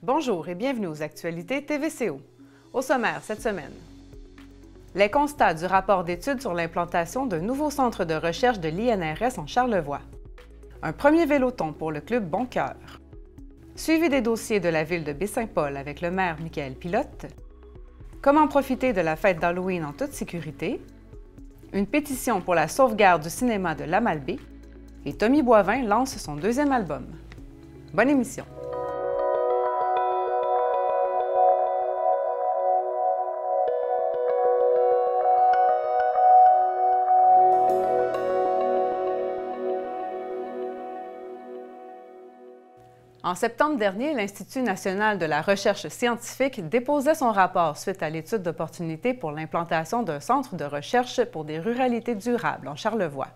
Bonjour et bienvenue aux actualités TVCO. Au sommaire cette semaine, les constats du rapport d'études sur l'implantation d'un nouveau centre de recherche de l'INRS en Charlevoix. Un premier véloton pour le club Boncoeur. Suivi des dossiers de la ville de Baie-Saint-Paul avec le maire Michael Pilote. Comment profiter de la fête d'Halloween en toute sécurité. Une pétition pour la sauvegarde du cinéma de l'Amalbaie. Et Tommy Boivin lance son deuxième album. Bonne émission! En septembre dernier, l'Institut national de la recherche scientifique déposait son rapport suite à l'étude d'opportunité pour l'implantation d'un centre de recherche pour des ruralités durables en Charlevoix.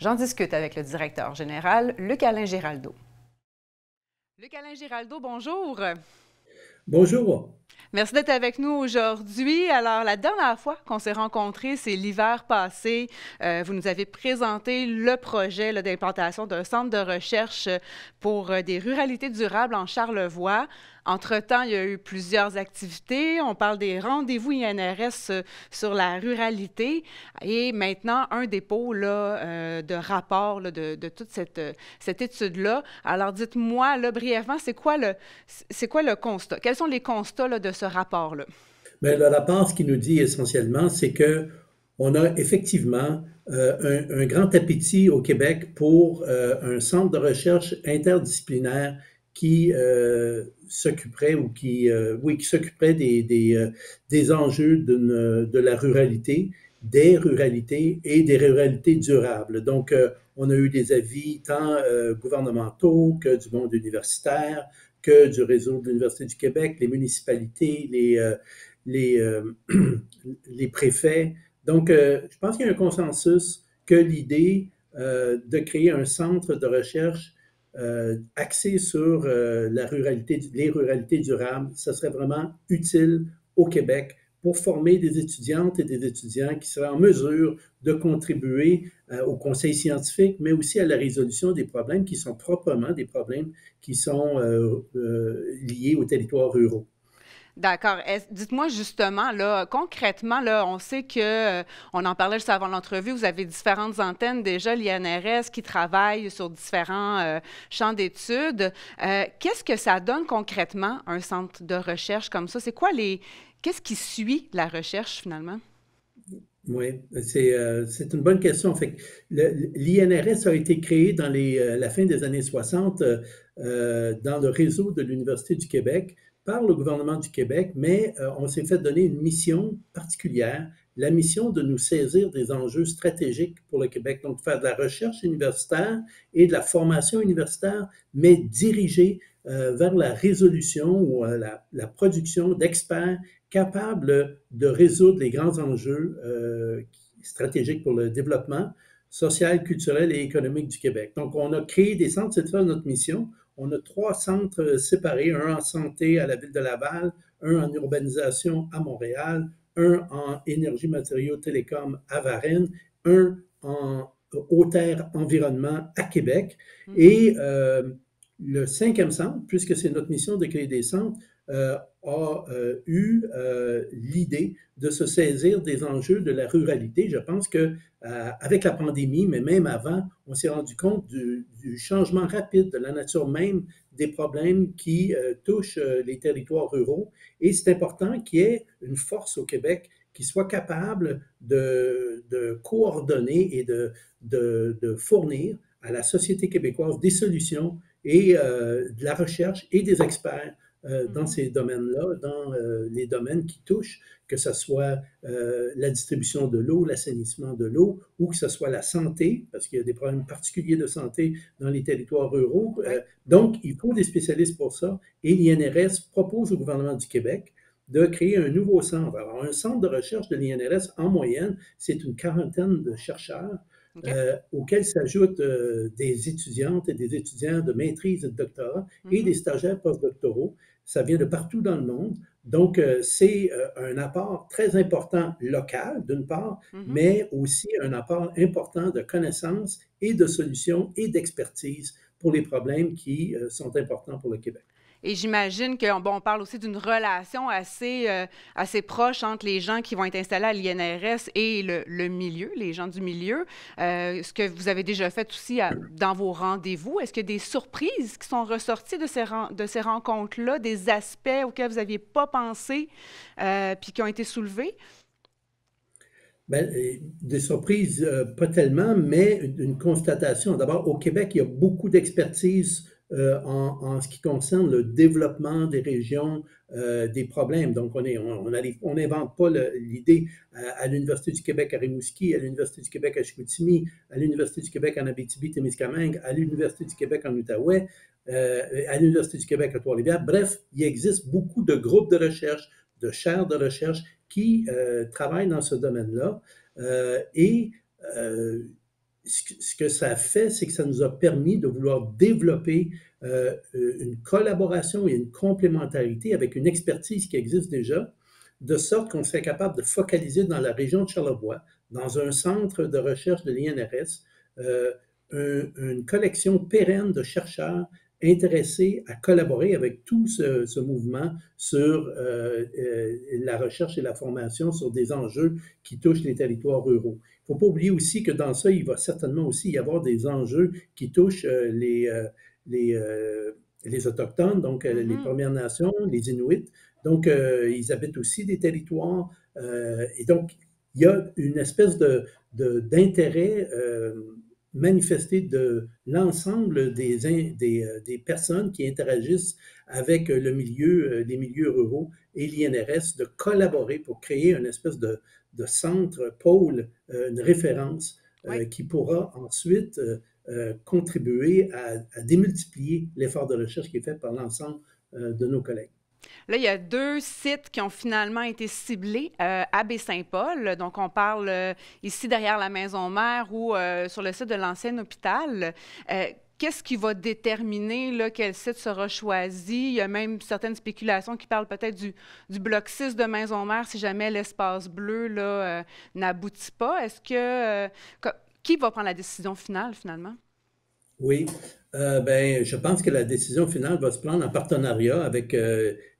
J'en discute avec le directeur général, Luc-Alain Giraldo. Luc-Alain Giraldo, bonjour. Bonjour. Merci d'être avec nous aujourd'hui. Alors, la dernière fois qu'on s'est rencontrés, c'est l'hiver passé. Vous nous avez présenté le projet d'implantation d'un centre de recherche pour des ruralités durables en Charlevoix. Entre-temps, il y a eu plusieurs activités. On parle des rendez-vous INRS sur la ruralité et maintenant un dépôt de rapport de toute cette étude-là. Alors, dites-moi brièvement, c'est quoi le constat? Quels sont les constats de ce rapport-là? Bien, le rapport, ce qu'il nous dit essentiellement, c'est qu'on a effectivement un grand appétit au Québec pour un centre de recherche interdisciplinaire qui s'occuperait qui s'occuperait des enjeux de la ruralité, des ruralités et des ruralités durables. Donc, on a eu des avis tant gouvernementaux que du monde universitaire, que du réseau de l'Université du Québec, les municipalités, les préfets. Donc, je pense qu'il y a un consensus que l'idée de créer un centre de recherche axé sur les ruralités durables, ça serait vraiment utile au Québec pour former des étudiantes et des étudiants qui seraient en mesure de contribuer au conseil scientifique, mais aussi à la résolution des problèmes qui sont proprement des problèmes qui sont liés aux territoires ruraux. D'accord. Dites-moi justement, concrètement, on sait que, on en parlait juste avant l'entrevue, vous avez différentes antennes déjà, l'INRS, qui travaillent sur différents champs d'études. Qu'est-ce que ça donne concrètement, un centre de recherche comme ça? Qu'est-ce qui suit la recherche finalement? Oui, c'est une bonne question. Fait que l'INRS a été créé dans la fin des années 60 dans le réseau de l'Université du Québec par le gouvernement du Québec, mais on s'est fait donner une mission particulière, la mission de nous saisir des enjeux stratégiques pour le Québec, donc faire de la recherche universitaire et de la formation universitaire, mais dirigée vers la résolution ou la production d'experts capables de résoudre les grands enjeux stratégiques pour le développement social, culturel et économique du Québec. Donc, on a créé des centres, c'est ça notre mission. On a 3 centres séparés, un en santé à la ville de Laval, un en urbanisation à Montréal, un en énergie, matériaux, télécom à Varennes, un en haute terre, environnement à Québec. Et le 5e centre, puisque c'est notre mission de créer des centres, a eu l'idée de se saisir des enjeux de la ruralité. Je pense que avec la pandémie, mais même avant, on s'est rendu compte du changement rapide de la nature même des problèmes qui touchent les territoires ruraux. Et c'est important qu'il y ait une force au Québec qui soit capable de coordonner et de fournir à la société québécoise des solutions et de la recherche et des experts dans ces domaines-là, dans les domaines qui touchent, que ce soit la distribution de l'eau, l'assainissement de l'eau, ou que ce soit la santé, parce qu'il y a des problèmes particuliers de santé dans les territoires ruraux. Donc, il faut des spécialistes pour ça. Et l'INRS propose au gouvernement du Québec de créer un nouveau centre. Alors, un centre de recherche de l'INRS, en moyenne, c'est une quarantaine de chercheurs auxquels s'ajoutent des étudiantes et des étudiants de maîtrise et de doctorat et des stagiaires postdoctoraux. Ça vient de partout dans le monde. Donc, c'est un apport très important local, d'une part, mais aussi un apport important de connaissances et de solutions et d'expertise pour les problèmes qui sont importants pour le Québec. Et j'imagine que, bon, on parle aussi d'une relation assez proche entre les gens qui vont être installés à l'INRS et le milieu, les gens du milieu. Ce que vous avez déjà fait aussi dans vos rendez-vous, est-ce qu'il y a des surprises qui sont ressorties de ces rencontres-là, des aspects auxquels vous n'aviez pas pensé, puis qui ont été soulevés? Ben, des surprises, pas tellement, mais une constatation. D'abord, au Québec, il y a beaucoup d'expertise en ce qui concerne le développement des régions, des problèmes. Donc, on n'invente pas l'idée à l'Université du Québec à Rimouski, à l'Université du Québec à Chicoutimi, à l'Université du Québec en Abitibi-Témiscamingue, à l'Université du Québec en Outaouais, à l'Université du Québec à Trois-Rivières. Bref, il existe beaucoup de groupes de recherche, de chaires de recherche qui travaillent dans ce domaine-là. Et ce que ça fait, c'est que ça nous a permis de vouloir développer une collaboration et une complémentarité avec une expertise qui existe déjà, de sorte qu'on serait capable de focaliser dans la région de Charlevoix, dans un centre de recherche de l'INRS, une collection pérenne de chercheurs intéressés à collaborer avec tout ce mouvement sur la recherche et la formation sur des enjeux qui touchent les territoires ruraux. Il ne faut pas oublier aussi que dans ça, il va certainement aussi y avoir des enjeux qui touchent les Autochtones, donc les Premières Nations, les Inuits. Donc, ils habitent aussi des territoires. Et donc, il y a une espèce d'intérêt manifesté de l'ensemble des personnes qui interagissent avec les milieux ruraux et l'INRS de collaborer pour créer une espèce de centre, pôle, une référence Oui. qui pourra ensuite contribuer à démultiplier l'effort de recherche qui est fait par l'ensemble de nos collègues. Là, il y a 2 sites qui ont finalement été ciblés à Baie-Saint-Paul. Donc, on parle ici derrière la maison mère ou sur le site de l'ancien hôpital. Qu'est-ce qui va déterminer là, quel site sera choisi? Il y a même certaines spéculations qui parlent peut-être du bloc 6 de Maison-Mère si jamais l'espace bleu là, n'aboutit pas. Est-ce que qui va prendre la décision finale, finalement? Oui, ben, je pense que la décision finale va se prendre en partenariat avec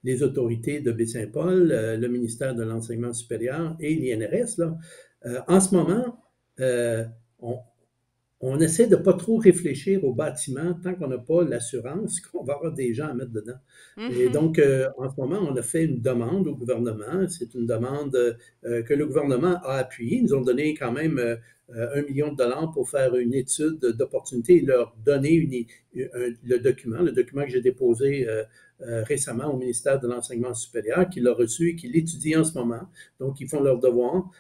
les autorités de Baie-Saint-Paul, le ministère de l'Enseignement supérieur et l'INRS. Là. En ce moment, on, on essaie de ne pas trop réfléchir au bâtiment tant qu'on n'a pas l'assurance qu'on va avoir des gens à mettre dedans. Et Mhm. donc, en ce moment, on a fait une demande au gouvernement. C'est une demande que le gouvernement a appuyée. Ils nous ont donné quand même 1 million de dollars pour faire une étude d'opportunité et leur donner le document que j'ai déposé récemment au ministère de l'Enseignement supérieur, qui l'a reçu et qui l'étudie en ce moment. Donc, ils font leur devoir.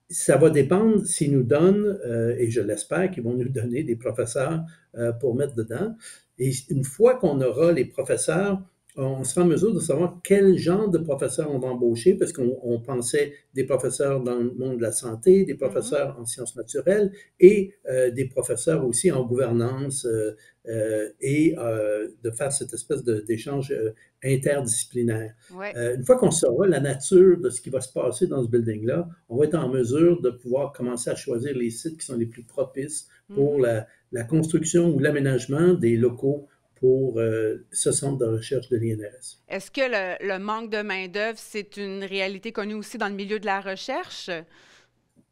Ça va dépendre s'ils nous donnent, et je l'espère qu'ils vont nous donner des professeurs pour mettre dedans. Et une fois qu'on aura les professeurs, on sera en mesure de savoir quel genre de professeurs on va embaucher, parce qu'on pensait des professeurs dans le monde de la santé, des Mhm. professeurs en sciences naturelles et des professeurs aussi en gouvernance et de faire cette espèce d'échange interdisciplinaire. Ouais. Une fois qu'on saura la nature de ce qui va se passer dans ce building-là, on va être en mesure de pouvoir commencer à choisir les sites qui sont les plus propices pour Mhm. la construction ou l'aménagement des locaux pour ce centre de recherche de l'INRS. Est-ce que le manque de main-d'œuvre, c'est une réalité connue aussi dans le milieu de la recherche?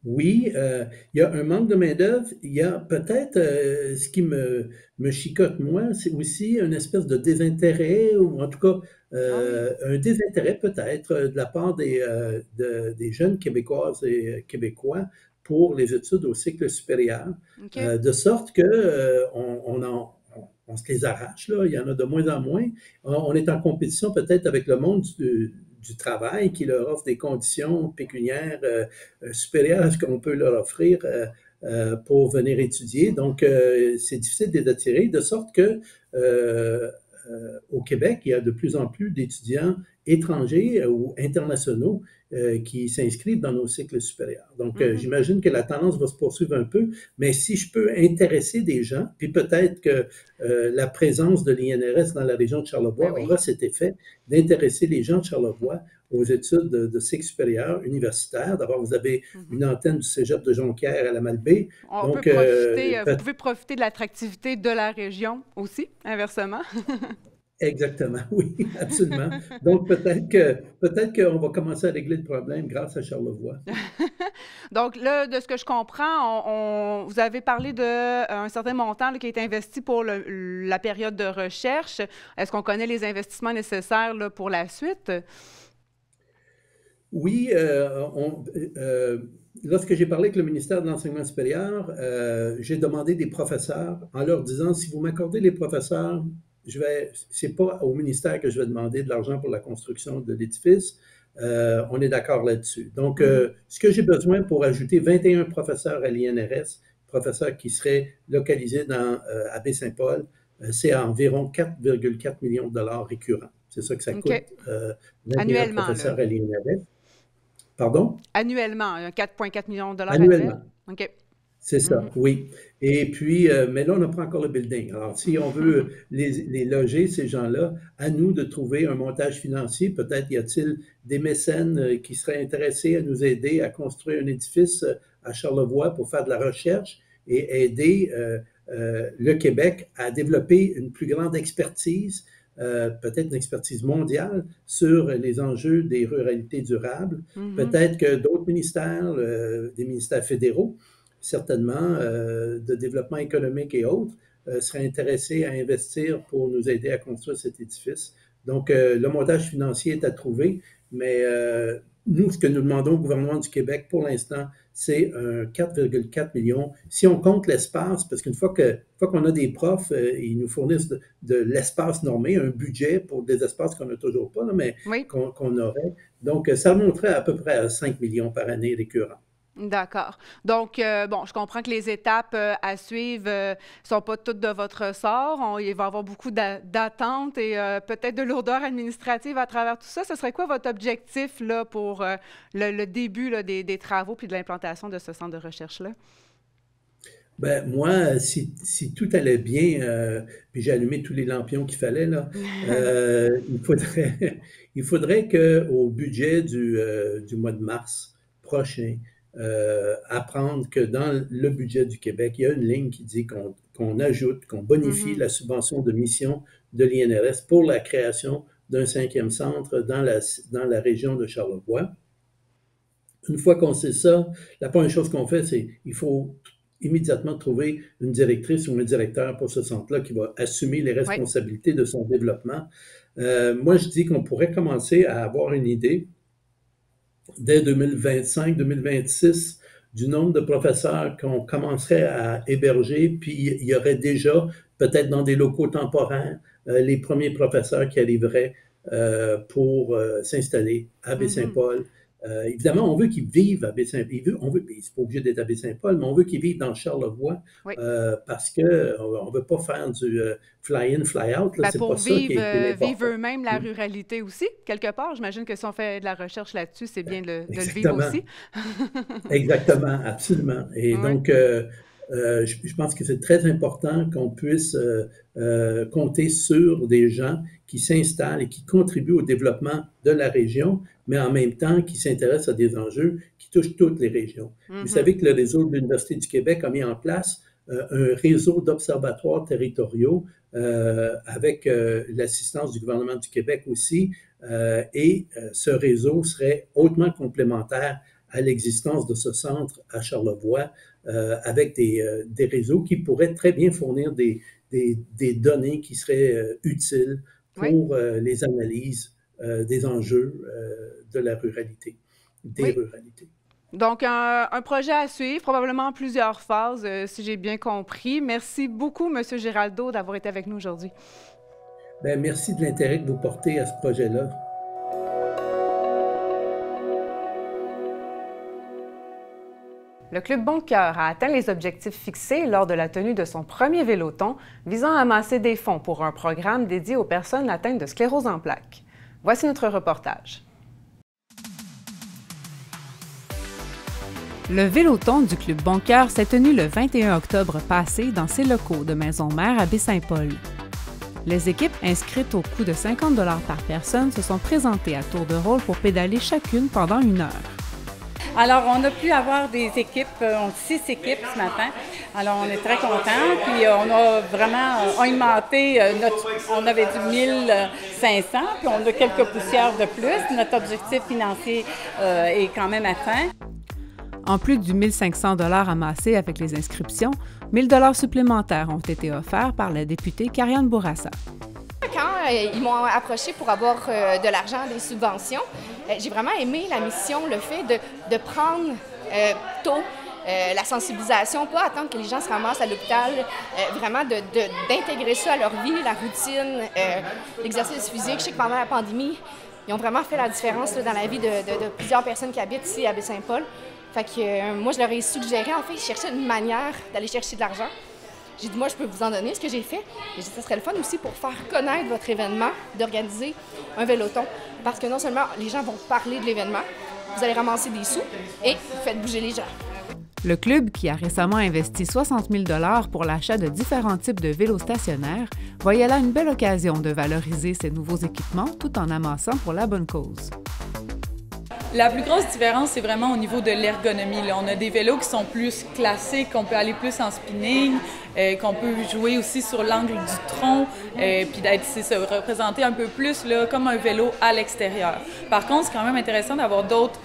Oui, il y a un manque de main-d'œuvre. Il y a peut-être ce qui me chicote, moi, c'est aussi une espèce de désintérêt, ou en tout cas Ah oui. un désintérêt peut-être de la part des jeunes Québécoises et Québécois pour les études au cycle supérieur, OK. de sorte que on se les arrache, là. Il y en a de moins en moins. On est en compétition peut-être avec le monde du travail qui leur offre des conditions pécuniaires supérieures à ce qu'on peut leur offrir pour venir étudier. Donc, c'est difficile de les attirer, de sorte que au Québec, il y a de plus en plus d'étudiants étrangers ou internationaux qui s'inscrivent dans nos cycles supérieurs. Donc, Mhm. j'imagine que la tendance va se poursuivre un peu, mais si je peux intéresser des gens, puis peut-être que la présence de l'INRS dans la région de Ben Charlevoix oui. aura cet effet d'intéresser les gens de Charlevoix aux études de cycle supérieur universitaire. D'abord, vous avez Mhm. une antenne du cégep de Jonquière à la Malbaie. On peut Donc, profiter, vous pouvez profiter de l'attractivité de la région aussi, inversement. Exactement, oui, absolument. Donc peut-être qu'on va commencer à régler le problème grâce à Charlevoix. Donc là, de ce que je comprends, vous avez parlé d'un certain montant là, qui est investi pour la période de recherche. Est-ce qu'on connaît les investissements nécessaires là, pour la suite? Oui, lorsque j'ai parlé avec le ministère de l'Enseignement supérieur, j'ai demandé des professeurs en leur disant, si vous m'accordez les professeurs, c'est pas au ministère que je vais demander de l'argent pour la construction de l'édifice. On est d'accord là-dessus. Donc, ce que j'ai besoin pour ajouter 21 professeurs à l'INRS, professeurs qui seraient localisés à Baie-Saint-Paul, c'est environ 4,4 millions de dollars récurrents. C'est ça que ça coûte, OK. 21 Annuellement, là. professeurs à l'INRS. Pardon? Annuellement, 4,4 millions de dollars annuels. Annuellement. OK. C'est ça, oui. Et puis, mais là, on n'a pas encore le building. Alors, si on veut les loger, ces gens-là, à nous de trouver un montage financier. Peut-être y a-t-il des mécènes qui seraient intéressés à nous aider à construire un édifice à Charlevoix pour faire de la recherche et aider le Québec à développer une plus grande expertise, peut-être une expertise mondiale sur les enjeux des ruralités durables. Peut-être que d'autres ministères, des ministères fédéraux, certainement, de développement économique et autres, seraient intéressés à investir pour nous aider à construire cet édifice. Donc, le montage financier est à trouver, mais nous, ce que nous demandons au gouvernement du Québec pour l'instant, c'est 4,4 millions. Si on compte l'espace, parce qu'une fois qu'on a des profs, ils nous fournissent de l'espace normé, un budget pour des espaces qu'on n'a toujours pas, là, mais Oui. qu'on aurait. Donc, ça monterait à peu près à 5 millions par année récurrent. D'accord. Donc, bon, je comprends que les étapes à suivre ne sont pas toutes de votre ressort. Il va y avoir beaucoup d'attentes et peut-être de lourdeur administrative à travers tout ça. Ce serait quoi votre objectif là, pour le début là, des travaux puis de l'implantation de ce centre de recherche-là? Ben, moi, si tout allait bien, puis j'ai allumé tous les lampions qu'il fallait, là, il faudrait qu'au budget du mois de mars prochain, apprendre que dans le budget du Québec, il y a une ligne qui dit qu'on ajoute, qu'on bonifie la subvention de mission de l'INRS pour la création d'un 5e centre dans la région de Charlevoix. Une fois qu'on sait ça, la première chose qu'on fait, c'est il faut immédiatement trouver une directrice ou un directeur pour ce centre-là qui va assumer les responsabilités de son développement. Moi, je dis qu'on pourrait commencer à avoir une idée dès 2025-2026 du nombre de professeurs qu'on commencerait à héberger, puis il y aurait déjà, peut-être dans des locaux temporaires, les premiers professeurs qui arriveraient pour s'installer à Baie-Saint-Paul. Évidemment, on veut qu'ils vivent à Baie-Saint-Paul. C'est pas obligé d'être à Baie-Saint-Paul, mais on veut qu'ils vivent dans Charlevoix parce qu'on ne veut pas faire du fly-in, fly-out. Ben, C'est pour pas ça qui est important. vivre eux-mêmes la ruralité aussi, quelque part. J'imagine que si on fait de la recherche là-dessus, c'est bien de le vivre aussi. Exactement, absolument. Et donc, je pense que c'est très important qu'on puisse compter sur des gens qui s'installent et qui contribuent au développement de la région, mais en même temps qui s'intéressent à des enjeux qui touchent toutes les régions. Vous savez que le réseau de l'Université du Québec a mis en place un réseau d'observatoires territoriaux avec l'assistance du gouvernement du Québec aussi, et ce réseau serait hautement complémentaire à l'existence de ce centre à Charlevoix, avec des réseaux qui pourraient très bien fournir des données qui seraient utiles pour les analyses des enjeux de la ruralité, des ruralités. Donc, un projet à suivre, probablement en plusieurs phases, si j'ai bien compris. Merci beaucoup, M. Giraldo, d'avoir été avec nous aujourd'hui. Bien, merci de l'intérêt que vous portez à ce projet-là. Le Club Bon Cœur a atteint les objectifs fixés lors de la tenue de son premier véloton visant à amasser des fonds pour un programme dédié aux personnes atteintes de sclérose en plaques. Voici notre reportage. Le véloton du Club Bon Cœur s'est tenu le 21 octobre passé dans ses locaux de Maison-Mère à Baie-Saint-Paul. Les équipes inscrites au coût de 50 $ par personne se sont présentées à tour de rôle pour pédaler chacune pendant 1 heure. Alors, on a pu avoir des équipes, 6 équipes ce matin. Alors, on est très contents. Puis, on a vraiment augmenté on avait du 1500, puis on a quelques poussières de plus. Notre objectif financier est quand même atteint. En plus du 1 500 $ amassés avec les inscriptions, 1 000 $ supplémentaires ont été offerts par la députée Karianne Bourassa. Quand ils m'ont approché pour avoir de l'argent, des subventions, j'ai vraiment aimé la mission, le fait de prendre tôt la sensibilisation, pas attendre que les gens se ramassent à l'hôpital, vraiment d'intégrer ça à leur vie, la routine, l'exercice physique. Je sais que pendant la pandémie, ils ont vraiment fait la différence là, dans la vie de plusieurs personnes qui habitent ici à Baie-Saint-Paul. Fait que moi, je leur ai suggéré, en fait, je cherchais une manière d'aller chercher de l'argent. J'ai dit, moi, je peux vous en donner, ce que j'ai fait. J'ai dit, ça serait le fun aussi pour faire connaître votre événement, d'organiser un véloton. Parce que non seulement les gens vont parler de l'événement, vous allez ramasser des sous et vous faites bouger les gens. Le club, qui a récemment investi 60 000 $ pour l'achat de différents types de vélos stationnaires, voyait là une belle occasion de valoriser ces nouveaux équipements tout en amassant pour la bonne cause. La plus grosse différence, c'est vraiment au niveau de l'ergonomie. On a des vélos qui sont plus classiques, qu'on peut aller plus en spinning, qu'on peut jouer aussi sur l'angle du tronc, puis d'être se représenter un peu plus là, comme un vélo à l'extérieur. Par contre, c'est quand même intéressant d'avoir d'autres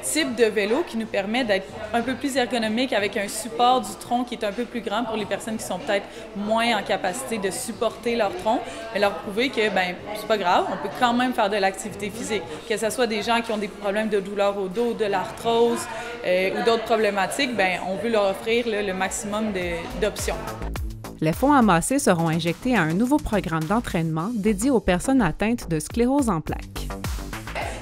types de vélos qui nous permettent d'être un peu plus ergonomiques avec un support du tronc qui est un peu plus grand pour les personnes qui sont peut-être moins en capacité de supporter leur tronc, mais leur prouver que c'est pas grave, on peut quand même faire de l'activité physique. Que ce soit des gens qui ont des problèmes de douleur au dos, de l'arthrose ou d'autres problématiques, on veut leur offrir là, le maximum d'options. Les fonds amassés seront injectés à un nouveau programme d'entraînement dédié aux personnes atteintes de sclérose en plaques.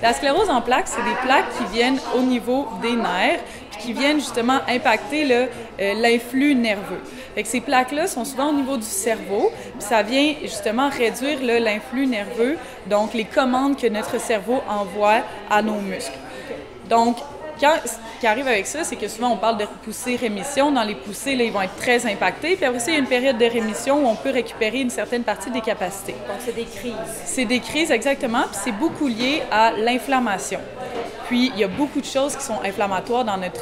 La sclérose en plaques, c'est des plaques qui viennent au niveau des nerfs, puis qui viennent justement impacter l'influx nerveux. Fait que ces plaques-là sont souvent au niveau du cerveau, puis ça vient justement réduire l'influx nerveux, donc les commandes que notre cerveau envoie à nos muscles. Donc, ce qui arrive avec ça, c'est que souvent on parle de poussée-rémission. Dans les poussées, là, ils vont être très impactés. Puis après ça, il y a une période de rémission où on peut récupérer une certaine partie des capacités. Donc, c'est des crises. C'est des crises, exactement. Puis c'est beaucoup lié à l'inflammation. Puis il y a beaucoup de choses qui sont inflammatoires dans notre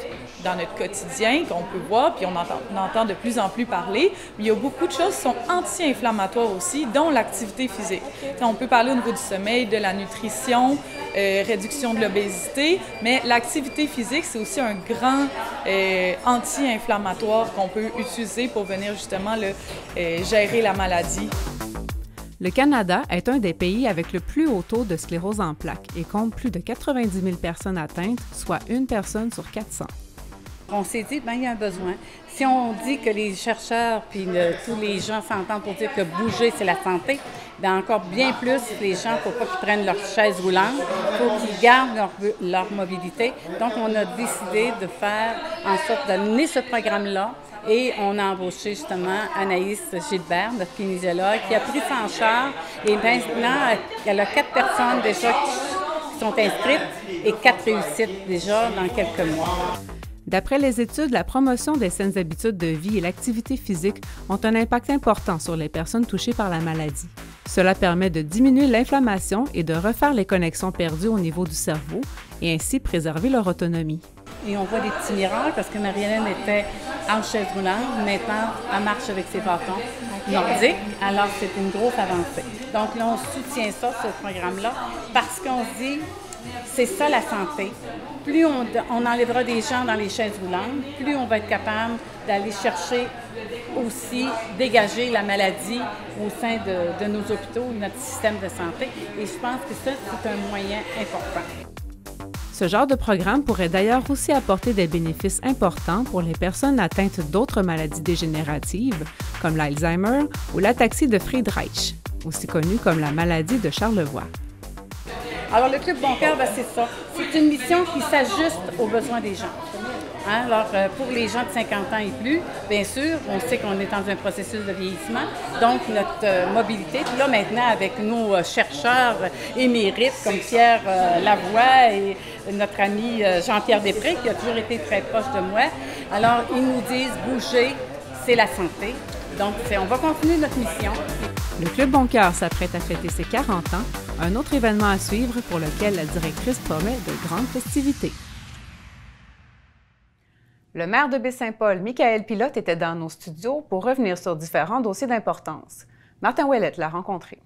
quotidien, qu'on peut voir, puis on entend de plus en plus parler. Mais il y a beaucoup de choses qui sont anti-inflammatoires aussi, dont l'activité physique. On peut parler au niveau du sommeil, de la nutrition, réduction de l'obésité, mais l'activité physique, c'est aussi un grand anti-inflammatoire qu'on peut utiliser pour venir justement gérer la maladie. Le Canada est un des pays avec le plus haut taux de sclérose en plaques et compte plus de 90 000 personnes atteintes, soit une personne sur 400. On s'est dit, il y a un besoin. Si on dit que les chercheurs puis tous les gens s'entendent pour dire que bouger, c'est la santé, encore bien plus, les gens, il ne faut pas qu'ils prennent leur chaise roulante, il faut qu'ils gardent leur mobilité. Donc, on a décidé de faire en sorte d'amener ce programme-là. Et on a embauché justement Anaïs Gilbert, notre kinésiologue, qui a pris ça en charge. Et maintenant, elle a 4 personnes déjà qui sont inscrites et 4 réussites déjà dans quelques mois. D'après les études, la promotion des saines habitudes de vie et l'activité physique ont un impact important sur les personnes touchées par la maladie. Cela permet de diminuer l'inflammation et de refaire les connexions perdues au niveau du cerveau et ainsi préserver leur autonomie. Et on voit des petits miracles parce que Marie-Hélène était en chaise roulante, maintenant elle marche avec ses bâtons nordiques, alors c'est une grosse avancée. Donc là, on soutient ça, ce programme-là, parce qu'on se dit, c'est ça la santé. Plus on enlèvera des gens dans les chaises roulantes, plus on va être capable d'aller chercher aussi, dégager la maladie au sein de nos hôpitaux, de notre système de santé. Et je pense que ça, c'est un moyen important. Ce genre de programme pourrait d'ailleurs aussi apporter des bénéfices importants pour les personnes atteintes d'autres maladies dégénératives, comme l'Alzheimer ou l'ataxie de Friedreich, aussi connue comme la maladie de Charlevoix. Alors, le Club Bon Cœur, c'est ça. C'est une mission qui s'ajuste aux besoins des gens. Alors, pour les gens de 50 ans et plus, bien sûr, on sait qu'on est dans un processus de vieillissement, donc notre mobilité. Puis là, maintenant, avec nos chercheurs émérites comme Pierre Lavoie et notre ami Jean-Pierre Després, qui a toujours été très proche de moi, alors ils nous disent « bouger, c'est la santé ». Donc, on va continuer notre mission. Le Club Bon Cœur s'apprête à fêter ses 40 ans, un autre événement à suivre pour lequel la directrice promet de grandes festivités. Le maire de Baie-Saint-Paul, Michaël Pilote, était dans nos studios pour revenir sur différents dossiers d'importance. Martin Ouellette l'a rencontré.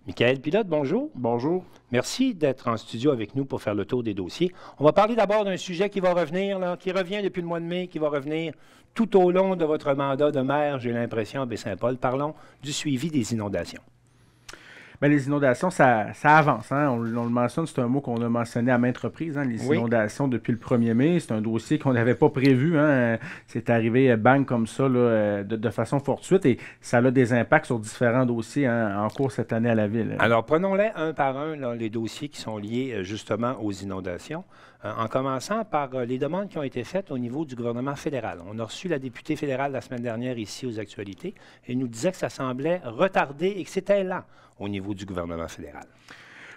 Michaël Pilote, bonjour. Bonjour. Merci d'être en studio avec nous pour faire le tour des dossiers. On va parler d'abord d'un sujet qui va revenir, là, qui revient depuis le mois de mai, qui va revenir tout au long de votre mandat de maire, j'ai l'impression, à Baie-Saint-Paul. Parlons du suivi des inondations. Bien, les inondations, ça avance. Hein? On le mentionne, c'est un mot qu'on a mentionné à maintes reprises, hein, les inondations depuis le 1er mai. C'est un dossier qu'on n'avait pas prévu. Hein? C'est arrivé bang comme ça, là, de façon fortuite, et ça a des impacts sur différents dossiers, hein, en cours cette année à la Ville. Alors, prenons-les un par un, là, les dossiers qui sont liés justement aux inondations, en commençant par les demandes qui ont été faites au niveau du gouvernement fédéral. On a reçu la députée fédérale la semaine dernière ici aux Actualités, et nous disait que ça semblait retardé et que c'était lent au niveau du gouvernement fédéral.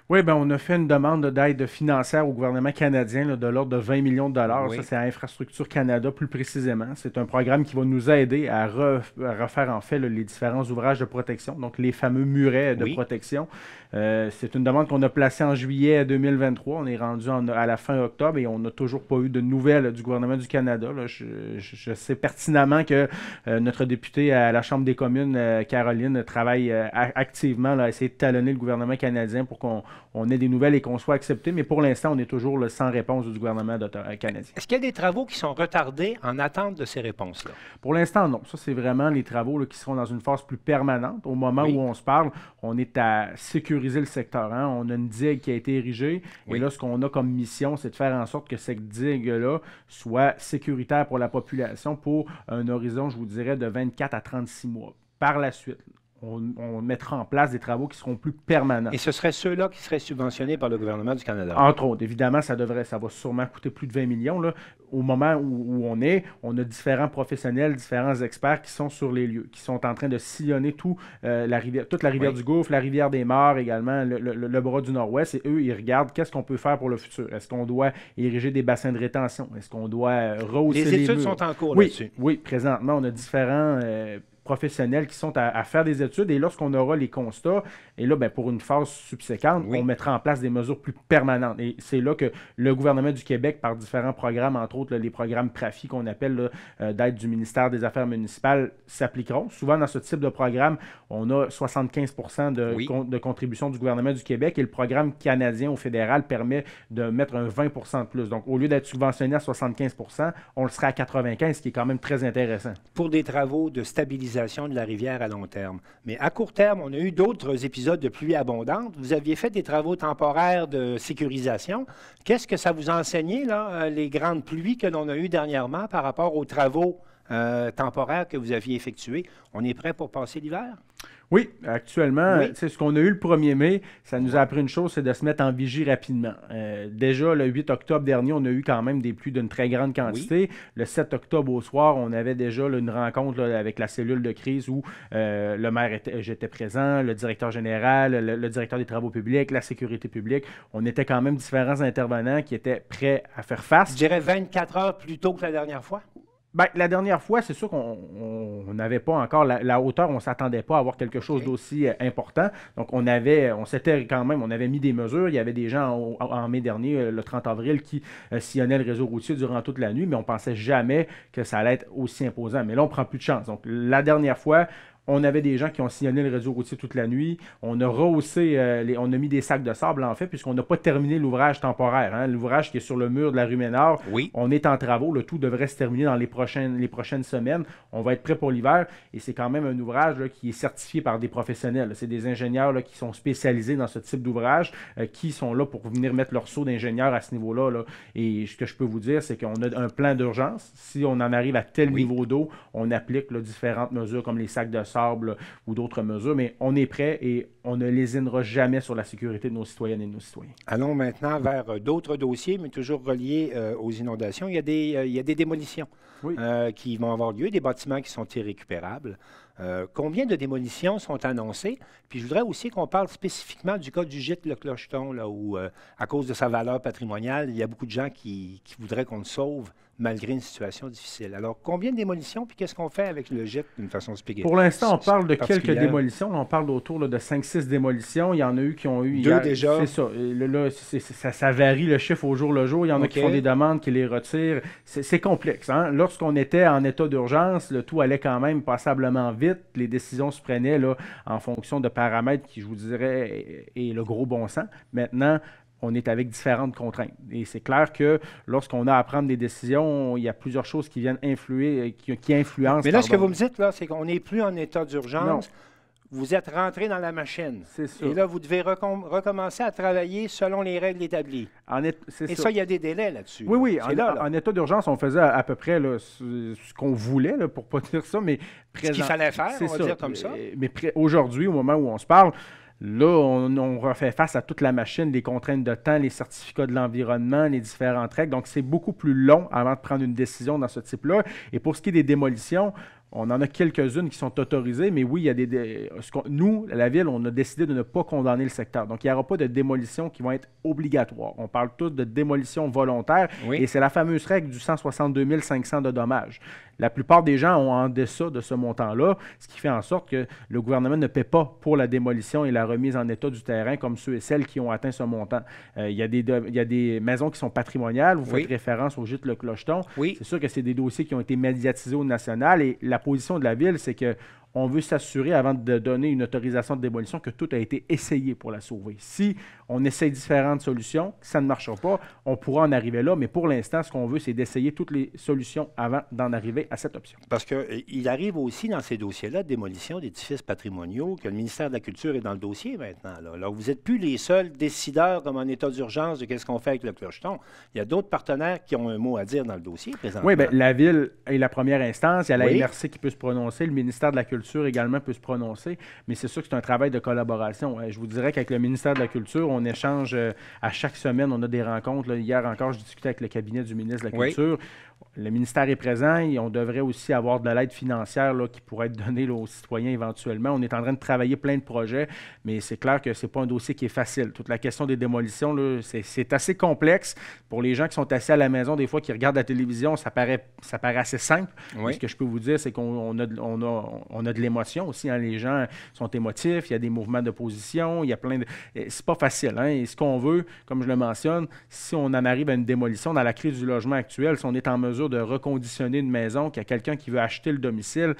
Oui, bien, on a fait une demande d'aide financière au gouvernement canadien là, de l'ordre de 20 millions de dollars. Oui. Ça, c'est à Infrastructure Canada, plus précisément. C'est un programme qui va nous aider à refaire, en fait, là, les différents ouvrages de protection, donc les fameux murets de protection. C'est une demande qu'on a placée en juillet 2023. On est rendu à la fin octobre et on n'a toujours pas eu de nouvelles du gouvernement du Canada. Là. Je sais pertinemment que notre députée à la Chambre des communes, Caroline, travaille activement là, à essayer de talonner le gouvernement canadien pour qu'on ait des nouvelles et qu'on soit accepté. Mais pour l'instant, on est toujours là, sans réponse du gouvernement canadien. Est-ce qu'il y a des travaux qui sont retardés en attente de ces réponses-là? Pour l'instant, non. Ça, c'est vraiment les travaux là, qui seront dans une phase plus permanente. Au moment où on se parle, on est à sécuriser le secteur. Hein? On a une digue qui a été érigée. Et là, ce qu'on a comme mission, c'est de faire en sorte que cette digue-là soit sécuritaire pour la population pour un horizon, je vous dirais, de 24 à 36 mois. Par la suite, on mettra en place des travaux qui seront plus permanents. Et ce seraient ceux-là qui seraient subventionnés par le gouvernement du Canada? Entre autres. Évidemment, ça va sûrement coûter plus de 20 millions. Là. Au moment où on a différents professionnels, différents experts qui sont sur les lieux, qui sont en train de sillonner toute la rivière du Gouffre, la rivière des Mares également, le bras du Nord-Ouest. Et eux, ils regardent qu'est-ce qu'on peut faire pour le futur. Est-ce qu'on doit ériger des bassins de rétention? Est-ce qu'on doit rehausser les murs? Les études sont en cours là-dessus. Oui, présentement, on a différents professionnels qui sont à faire des études et lorsqu'on aura les constats, et là, pour une phase subséquente, on mettra en place des mesures plus permanentes. Et c'est là que le gouvernement du Québec, par différents programmes, entre autres les programmes PRAFI qu'on appelle d'aide du ministère des Affaires municipales, s'appliqueront. Souvent, dans ce type de programme, on a 75% de contribution du gouvernement du Québec et le programme canadien au fédéral permet de mettre un 20% de plus. Donc, au lieu d'être subventionné à 75%, on le sera à 95%, ce qui est quand même très intéressant. Pour des travaux de stabilisation de la rivière à long terme. Mais à court terme, on a eu d'autres épisodes de pluie abondante. Vous aviez fait des travaux temporaires de sécurisation. Qu'est-ce que ça vous a enseigné, là, les grandes pluies que l'on a eues dernièrement par rapport aux travaux temporaires que vous aviez effectués? On est prêt pour passer l'hiver? Oui, actuellement, ce qu'on a eu le 1er mai, ça nous a appris une chose, c'est de se mettre en vigie rapidement. Déjà, le 8 octobre dernier, on a eu quand même des pluies d'une très grande quantité. Le 7 octobre au soir, on avait déjà une rencontre avec la cellule de crise où le maire j'étais présent, le directeur général, le directeur des travaux publics, la sécurité publique. On était quand même différents intervenants qui étaient prêts à faire face. Je dirais 24 heures plus tôt que la dernière fois? Bien, la dernière fois, c'est sûr qu'on n'avait pas encore la hauteur, on ne s'attendait pas à avoir quelque chose d'aussi important. Donc, on avait mis des mesures. Il y avait des gens en mai dernier, le 30 avril, qui sillonnaient le réseau routier durant toute la nuit, mais on ne pensait jamais que ça allait être aussi imposant. Mais là, on ne prend plus de chance. Donc, la dernière fois, on avait des gens qui ont sillonné le réseau routier toute la nuit. On a rehaussé, on a mis des sacs de sable, en fait, puisqu'on n'a pas terminé l'ouvrage temporaire. Hein. L'ouvrage qui est sur le mur de la rue Ménard, on est en travaux. Le tout devrait se terminer dans les prochaines semaines. On va être prêt pour l'hiver. Et c'est quand même un ouvrage là, qui est certifié par des professionnels. C'est des ingénieurs là, qui sont spécialisés dans ce type d'ouvrage, qui sont là pour venir mettre leur sceau d'ingénieur à ce niveau-là. Là. Et ce que je peux vous dire, c'est qu'on a un plan d'urgence. Si on en arrive à tel niveau d'eau, on applique là, différentes mesures comme les sacs de sable ou d'autres mesures, mais on est prêt et on ne lésinera jamais sur la sécurité de nos citoyennes et de nos citoyens. Allons maintenant vers d'autres dossiers, mais toujours reliés aux inondations. Il y a des démolitions qui vont avoir lieu, des bâtiments qui sont irrécupérables. Combien de démolitions sont annoncées? Puis je voudrais aussi qu'on parle spécifiquement du cas du gîte Le Clocheton, là, où, à cause de sa valeur patrimoniale, il y a beaucoup de gens qui voudraient qu'on le sauve malgré une situation difficile. Alors, combien de démolitions, puis qu'est-ce qu'on fait avec le GIP d'une façon spécifique? Pour l'instant, on parle de quelques démolitions. On parle autour de 5-6 démolitions. Il y en a eu qui ont eu... 2 déjà? C'est ça. Là, ça varie le chiffre au jour le jour. Il y en a qui font des demandes, qui les retirent. C'est complexe. Hein? Lorsqu'on était en état d'urgence, le tout allait quand même passablement vite. Les décisions se prenaient là, en fonction de paramètres qui, je vous dirais, est le gros bon sens. Maintenant, on est avec différentes contraintes. Et c'est clair que lorsqu'on a à prendre des décisions, il y a plusieurs choses qui viennent influer, qui influencent. Mais là, ce que vous me dites, là, c'est qu'on n'est plus en état d'urgence. Vous êtes rentré dans la machine. C'est ça. Et là, vous devez recommencer à travailler selon les règles établies. Et ça, il y a des délais là-dessus. Oui. En état d'urgence, on faisait à peu près là, ce qu'on voulait, là, pour ne pas dire ça, mais ce qu'il fallait faire, on va dire comme ça. Mais aujourd'hui, au moment où on se parle, là, on refait face à toute la machine, les contraintes de temps, les certificats de l'environnement, les différentes règles. Donc, c'est beaucoup plus long avant de prendre une décision dans ce type-là. Et pour ce qui est des démolitions, on en a quelques-unes qui sont autorisées, mais oui, il y a nous, la Ville, on a décidé de ne pas condamner le secteur. Donc, il n'y aura pas de démolitions qui vont être obligatoires. On parle tous de démolition volontaire, et c'est la fameuse règle du 162 500 de dommages. La plupart des gens ont en deçà de ce montant-là, ce qui fait en sorte que le gouvernement ne paie pas pour la démolition et la remise en état du terrain comme ceux et celles qui ont atteint ce montant. Il y a des maisons qui sont patrimoniales. Vous faites référence au gîte Le Clocheton. C'est sûr que c'est des dossiers qui ont été médiatisés au national et la position de la Ville, c'est que on veut s'assurer, avant de donner une autorisation de démolition, que tout a été essayé pour la sauver. Si on essaye différentes solutions, ça ne marchera pas, on pourra en arriver là, mais pour l'instant, ce qu'on veut, c'est d'essayer toutes les solutions avant d'en arriver à cette option. Parce qu'il arrive aussi dans ces dossiers-là de démolition d'édifices patrimoniaux que le ministère de la Culture est dans le dossier maintenant. Alors, vous n'êtes plus les seuls décideurs comme en état d'urgence de qu'est-ce qu'on fait avec le clocheton. Il y a d'autres partenaires qui ont un mot à dire dans le dossier présentement. Oui, bien, la Ville est la première instance. Il y a la MRC qui peut se prononcer, le ministère de la Culture également peut se prononcer, mais c'est sûr que c'est un travail de collaboration. Je vous dirais qu'avec le ministère de la Culture, on échange à chaque semaine, on a des rencontres. Là, hier encore, je discutais avec le cabinet du ministre de la Culture. Le ministère est présent et on devrait aussi avoir de l'aide financière là, qui pourrait être donnée là, aux citoyens éventuellement. On est en train de travailler plein de projets, mais c'est clair que ce n'est pas un dossier qui est facile. Toute la question des démolitions, là, c'est assez complexe. Pour les gens qui sont assis à la maison, des fois, qui regardent la télévision, ça paraît assez simple. Mais ce que je peux vous dire, c'est qu'on a de l'émotion aussi. Hein. Les gens sont émotifs, il y a des mouvements de position, il y a plein de... C'est pas facile. Hein. Et ce qu'on veut, comme je le mentionne, si on en arrive à une démolition dans la crise du logement actuel, si on est en mesure de reconditionner une maison, qu'il y a quelqu'un qui veut acheter le domicile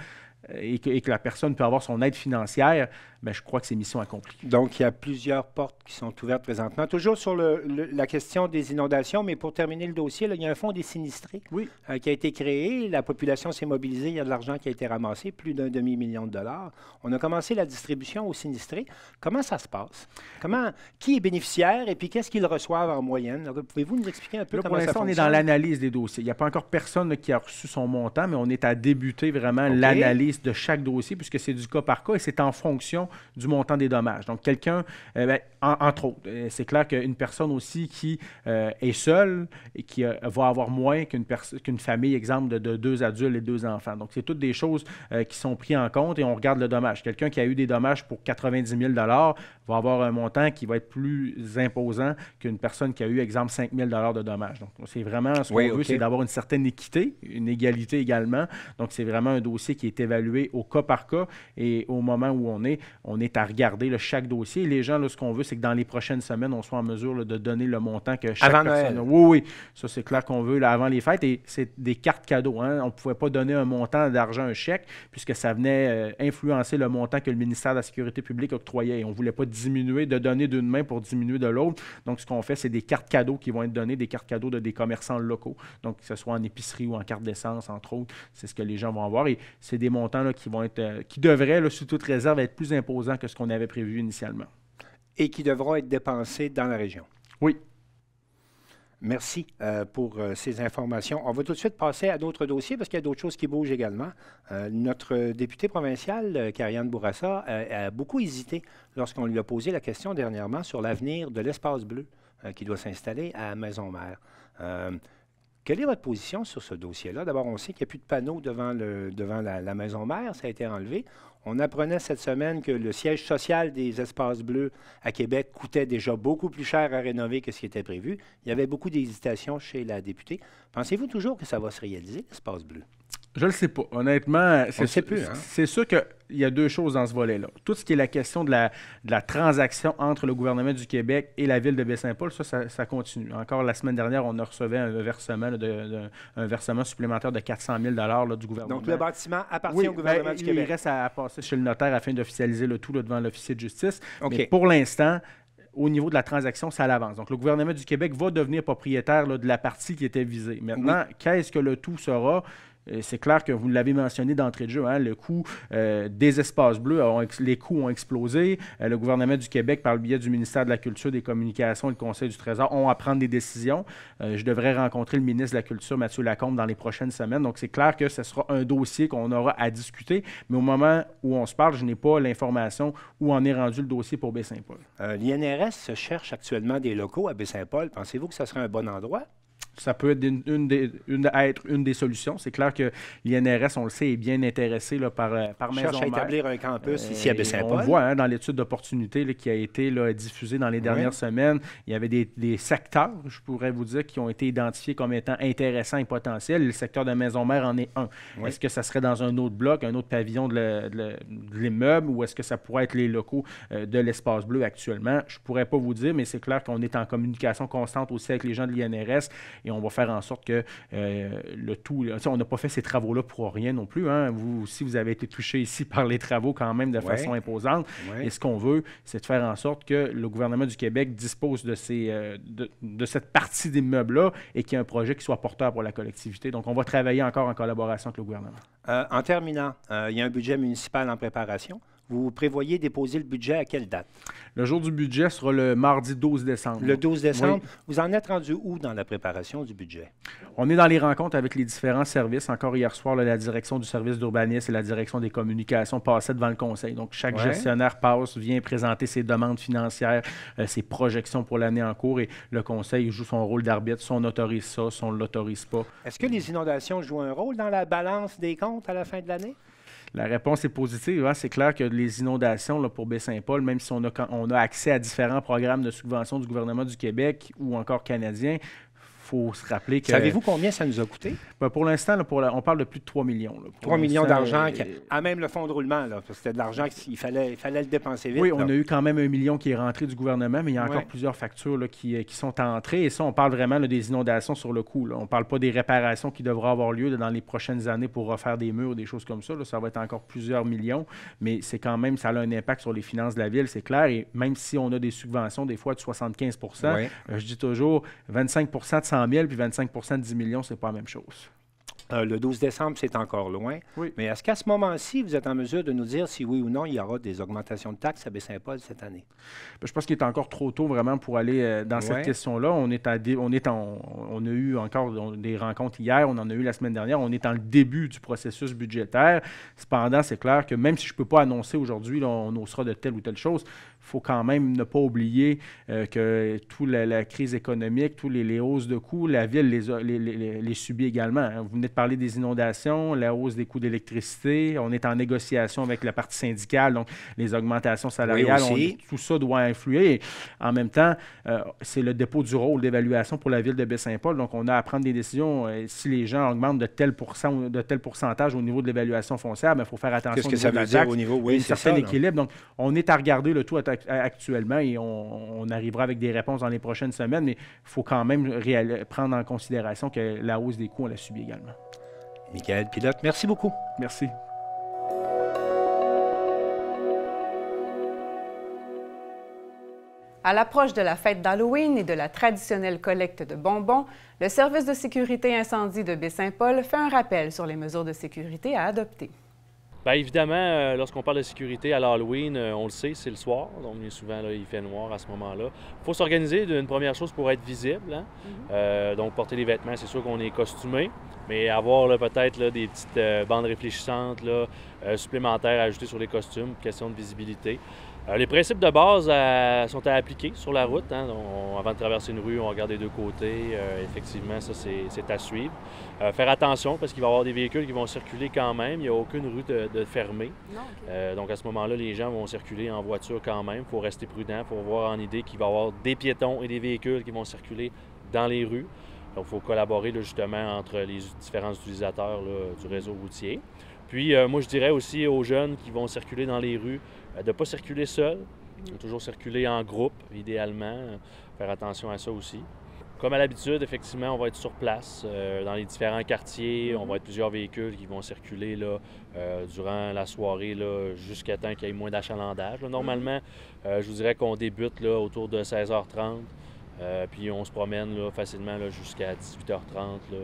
et que la personne peut avoir son aide financière, bien, je crois que c'est mission accomplie. Donc, il y a plusieurs portes qui sont ouvertes présentement. Toujours sur la question des inondations, mais pour terminer le dossier, là, il y a un fonds des sinistrés qui a été créé. La population s'est mobilisée. Il y a de l'argent qui a été ramassé, plus d'1 demi-million de dollars. On a commencé la distribution aux sinistrés. Comment ça se passe? Qui est bénéficiaire et puis qu'est-ce qu'ils reçoivent en moyenne? Pouvez-vous nous expliquer un peu comment ça fonctionne? Pour l'instant, on est dans l'analyse des dossiers. Il n'y a pas encore personne qui a reçu son montant, mais on est à débuter vraiment l'analyse de chaque dossier puisque c'est du cas par cas et c'est en fonction du montant des dommages. Donc, quelqu'un, entre autres, c'est clair qu'une personne aussi qui est seule et qui va avoir moins qu'une famille, exemple, de 2 adultes et 2 enfants. Donc, c'est toutes des choses qui sont prises en compte et on regarde le dommage. Quelqu'un qui a eu des dommages pour 90 000 va avoir un montant qui va être plus imposant qu'une personne qui a eu, exemple, 5 000 de dommages. Donc, c'est vraiment ce qu'on veut, c'est d'avoir une certaine équité, une égalité également. Donc, c'est vraiment un dossier qui est évalué au cas par cas et au moment où on est à regarder là, chaque dossier. Et les gens, là, ce qu'on veut, c'est que dans les prochaines semaines, on soit en mesure là, de donner le montant que chaque personne a. Oui. Ça, c'est clair qu'on veut là, avant les fêtes. Et c'est des cartes cadeaux. Hein. On ne pouvait pas donner un montant d'argent, un chèque, puisque ça venait influencer le montant que le ministère de la Sécurité publique octroyait. Et on ne voulait pas diminuer, de donner d'une main pour diminuer de l'autre. Donc, ce qu'on fait, c'est des cartes cadeaux qui vont être données, des cartes cadeaux de des commerçants locaux. Donc, que ce soit en épicerie ou en carte d'essence, entre autres. C'est ce que les gens vont avoir. Et c'est des montants là, qui devraient, là, sous toute réserve, être plus imposants que ce qu'on avait prévu initialement. Et qui devront être dépensés dans la région. Oui. Merci pour ces informations. On va tout de suite passer à d'autres dossiers parce qu'il y a d'autres choses qui bougent également. Notre députée provinciale, Karianne Bourassa, a beaucoup hésité lorsqu'on lui a posé la question dernièrement sur l'avenir de l'espace bleu qui doit s'installer à Maisonneuve. Quelle est votre position sur ce dossier-là? D'abord, on sait qu'il n'y a plus de panneaux devant la maison mère, ça a été enlevé. On apprenait cette semaine que le siège social des Espaces Bleus à Québec coûtait déjà beaucoup plus cher à rénover que ce qui était prévu. Il y avait beaucoup d'hésitations chez la députée. Pensez-vous toujours que ça va se réaliser, l'Espace Bleu? Je le sais pas. Honnêtement, c'est sûr qu'il y a deux choses dans ce volet-là. Tout ce qui est la question de la transaction entre le gouvernement du Québec et la ville de Baie-Saint-Paul, ça continue. Encore la semaine dernière, on a reçu un versement supplémentaire de 400 000 $ du gouvernement. Donc, le bâtiment appartient au gouvernement du Québec. Il reste à passer chez le notaire afin d'officialiser le tout devant l'officier de justice. Okay. Mais pour l'instant, au niveau de la transaction, ça l'avance. Donc, le gouvernement du Québec va devenir propriétaire de la partie qui était visée. Maintenant, qu'est-ce que le tout sera? C'est clair que vous l'avez mentionné d'entrée de jeu, hein, le coût des Espaces Bleus, les coûts ont explosé. Le gouvernement du Québec, par le biais du ministère de la Culture, des Communications et le Conseil du Trésor, ont à prendre des décisions. Je devrais rencontrer le ministre de la Culture, Mathieu Lacombe, dans les prochaines semaines. Donc, c'est clair que ce sera un dossier qu'on aura à discuter. Mais au moment où on se parle, je n'ai pas l'information où en est rendu le dossier pour Baie-Saint-Paul. L'INRS cherche actuellement des locaux à Baie-Saint-Paul. Pensez-vous que ce serait un bon endroit? Ça peut être une des solutions. C'est clair que l'INRS, on le sait, est bien intéressé là, par Maison Mère. Cherche à établir un campus ici à Baie-Saint-Paul. On le voit dans l'étude d'opportunité qui a été diffusée dans les dernières semaines. Il y avait des secteurs, je pourrais vous dire, qui ont été identifiés comme étant intéressants et potentiels. Le secteur de Maison Mère en est un. Oui. Est-ce que ça serait dans un autre bloc, un autre pavillon de l'immeuble, ou est-ce que ça pourrait être les locaux de l'Espace Bleu actuellement? Je ne pourrais pas vous dire, mais c'est clair qu'on est en communication constante aussi avec les gens de l'INRS. Et on va faire en sorte que le tout... On n'a pas fait ces travaux-là pour rien non plus. Hein. Vous aussi, vous avez été touché ici par les travaux quand même de façon imposante. Et ce qu'on veut, c'est de faire en sorte que le gouvernement du Québec dispose de cette partie d'immeuble-là et qu'il y ait un projet qui soit porteur pour la collectivité. Donc, on va travailler encore en collaboration avec le gouvernement. En terminant, il y a un budget municipal en préparation. Vous prévoyez déposer le budget à quelle date? Le jour du budget sera le mardi 12 décembre. Le 12 décembre. Oui. Vous en êtes rendu où dans la préparation du budget? On est dans les rencontres avec les différents services. Encore hier soir, la direction du service d'urbanisme et la direction des communications passaient devant le conseil. Donc, chaque gestionnaire vient présenter ses demandes financières, ses projections pour l'année en cours et le conseil joue son rôle d'arbitre. Si on autorise ça, si on ne l'autorise pas. Est-ce que les inondations jouent un rôle dans la balance des comptes à la fin de l'année? La réponse est positive. Hein? C'est clair que les inondations là, pour Baie-Saint-Paul, même si on a accès à différents programmes de subvention du gouvernement du Québec ou encore canadien, il faut se rappeler que... Savez-vous combien ça nous a coûté? Ben pour l'instant, on parle de plus de 3 millions. Là. 3 millions d'argent, à même le fonds de roulement, là, parce que c'était de l'argent qu'il fallait le dépenser vite. Oui, là. On a eu quand même 1 million qui est rentré du gouvernement, mais il y a encore plusieurs factures là, qui sont entrées. Et ça, on parle vraiment là, des inondations sur le coup. Là. On ne parle pas des réparations qui devront avoir lieu dans les prochaines années pour refaire des murs, des choses comme ça. Là. Ça va être encore plusieurs millions, mais c'est quand même, ça a un impact sur les finances de la ville, c'est clair. Et même si on a des subventions, des fois de 75 je dis toujours 25 de 100 000 puis 25 de 10 millions, c'est pas la même chose. Le 12 décembre, c'est encore loin. Oui. Mais est-ce qu'à ce moment-ci, vous êtes en mesure de nous dire si oui ou non il y aura des augmentations de taxes à Baie-Saint-Paul cette année? Bien, je pense qu'il est encore trop tôt vraiment pour aller dans cette question-là. On a eu encore des rencontres hier, on en a eu la semaine dernière. On est dans le début du processus budgétaire. Cependant, c'est clair que même si je ne peux pas annoncer aujourd'hui, là, on osera de telle ou telle chose, il faut quand même ne pas oublier que toute la crise économique, toutes les hausses de coûts, la ville les subit également. Hein. Vous venez de parler des inondations, la hausse des coûts d'électricité. On est en négociation avec la partie syndicale, donc les augmentations salariales, tout ça doit influer. Et en même temps, c'est le dépôt du rôle d'évaluation pour la ville de Baie-Saint-Paul. Donc, on a à prendre des décisions. Si les gens augmentent de tel pourcentage au niveau de l'évaluation foncière, il faut faire attention. Qu'est-ce que ça veut dire au niveau? Oui, c'est ça. Équilibre. Donc, on est à regarder le tout actuellement et on arrivera avec des réponses dans les prochaines semaines, mais il faut quand même prendre en considération que la hausse des coûts, on l'a subi également. Michaël Pilote, merci beaucoup. Merci. À l'approche de la fête d'Halloween et de la traditionnelle collecte de bonbons, le service de sécurité incendie de Baie-Saint-Paul fait un rappel sur les mesures de sécurité à adopter. Bien évidemment, lorsqu'on parle de sécurité à l'Halloween, on le sait, c'est le soir. Donc, bien souvent, là, il fait noir à ce moment-là. Il faut s'organiser d'une première chose pour être visible. Hein? Donc, porter les vêtements, c'est sûr qu'on est costumé, mais avoir peut-être des petites bandes réfléchissantes supplémentaires à ajouter sur les costumes, question de visibilité. Les principes de base sont à appliquer sur la route. Hein. Avant de traverser une rue, on regarde des deux côtés. Effectivement, ça, c'est à suivre. Faire attention parce qu'il va y avoir des véhicules qui vont circuler quand même. Il n'y a aucune rue de fermée. Donc, à ce moment-là, les gens vont circuler en voiture quand même. Il faut rester prudent. Il faut avoir en idée qu'il va y avoir des piétons et des véhicules qui vont circuler dans les rues. Donc, il faut collaborer là, justement entre les différents utilisateurs là, du réseau routier. Puis, moi, je dirais aussi aux jeunes qui vont circuler dans les rues de ne pas circuler seuls, toujours circuler en groupe, idéalement. Faire attention à ça aussi. Comme à l'habitude, effectivement, on va être sur place dans les différents quartiers. On va être plusieurs véhicules qui vont circuler là, durant la soirée jusqu'à temps qu'il y ait moins d'achalandage. Normalement, je vous dirais qu'on débute là, autour de 16h30. Puis on se promène là, facilement là, jusqu'à 18h30 là,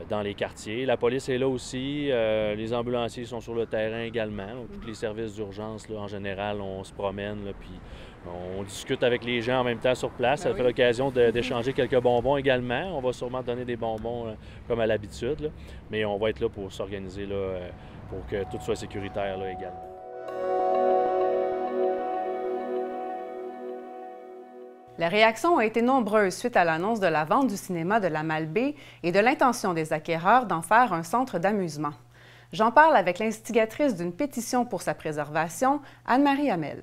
dans les quartiers. La police est là aussi. Les ambulanciers sont sur le terrain également. Donc, tous les services d'urgence, là, en général, on se promène, là, puis on discute avec les gens en même temps sur place. Ça fait l'occasion d'échanger quelques bonbons également. On va sûrement donner des bonbons comme à l'habitude, là. Mais on va être là pour s'organiser là, pour que tout soit sécuritaire là, également. Les réactions ont été nombreuses suite à l'annonce de la vente du cinéma de la Malbaie et de l'intention des acquéreurs d'en faire un centre d'amusement. J'en parle avec l'instigatrice d'une pétition pour sa préservation, Anne-Marie Hamel.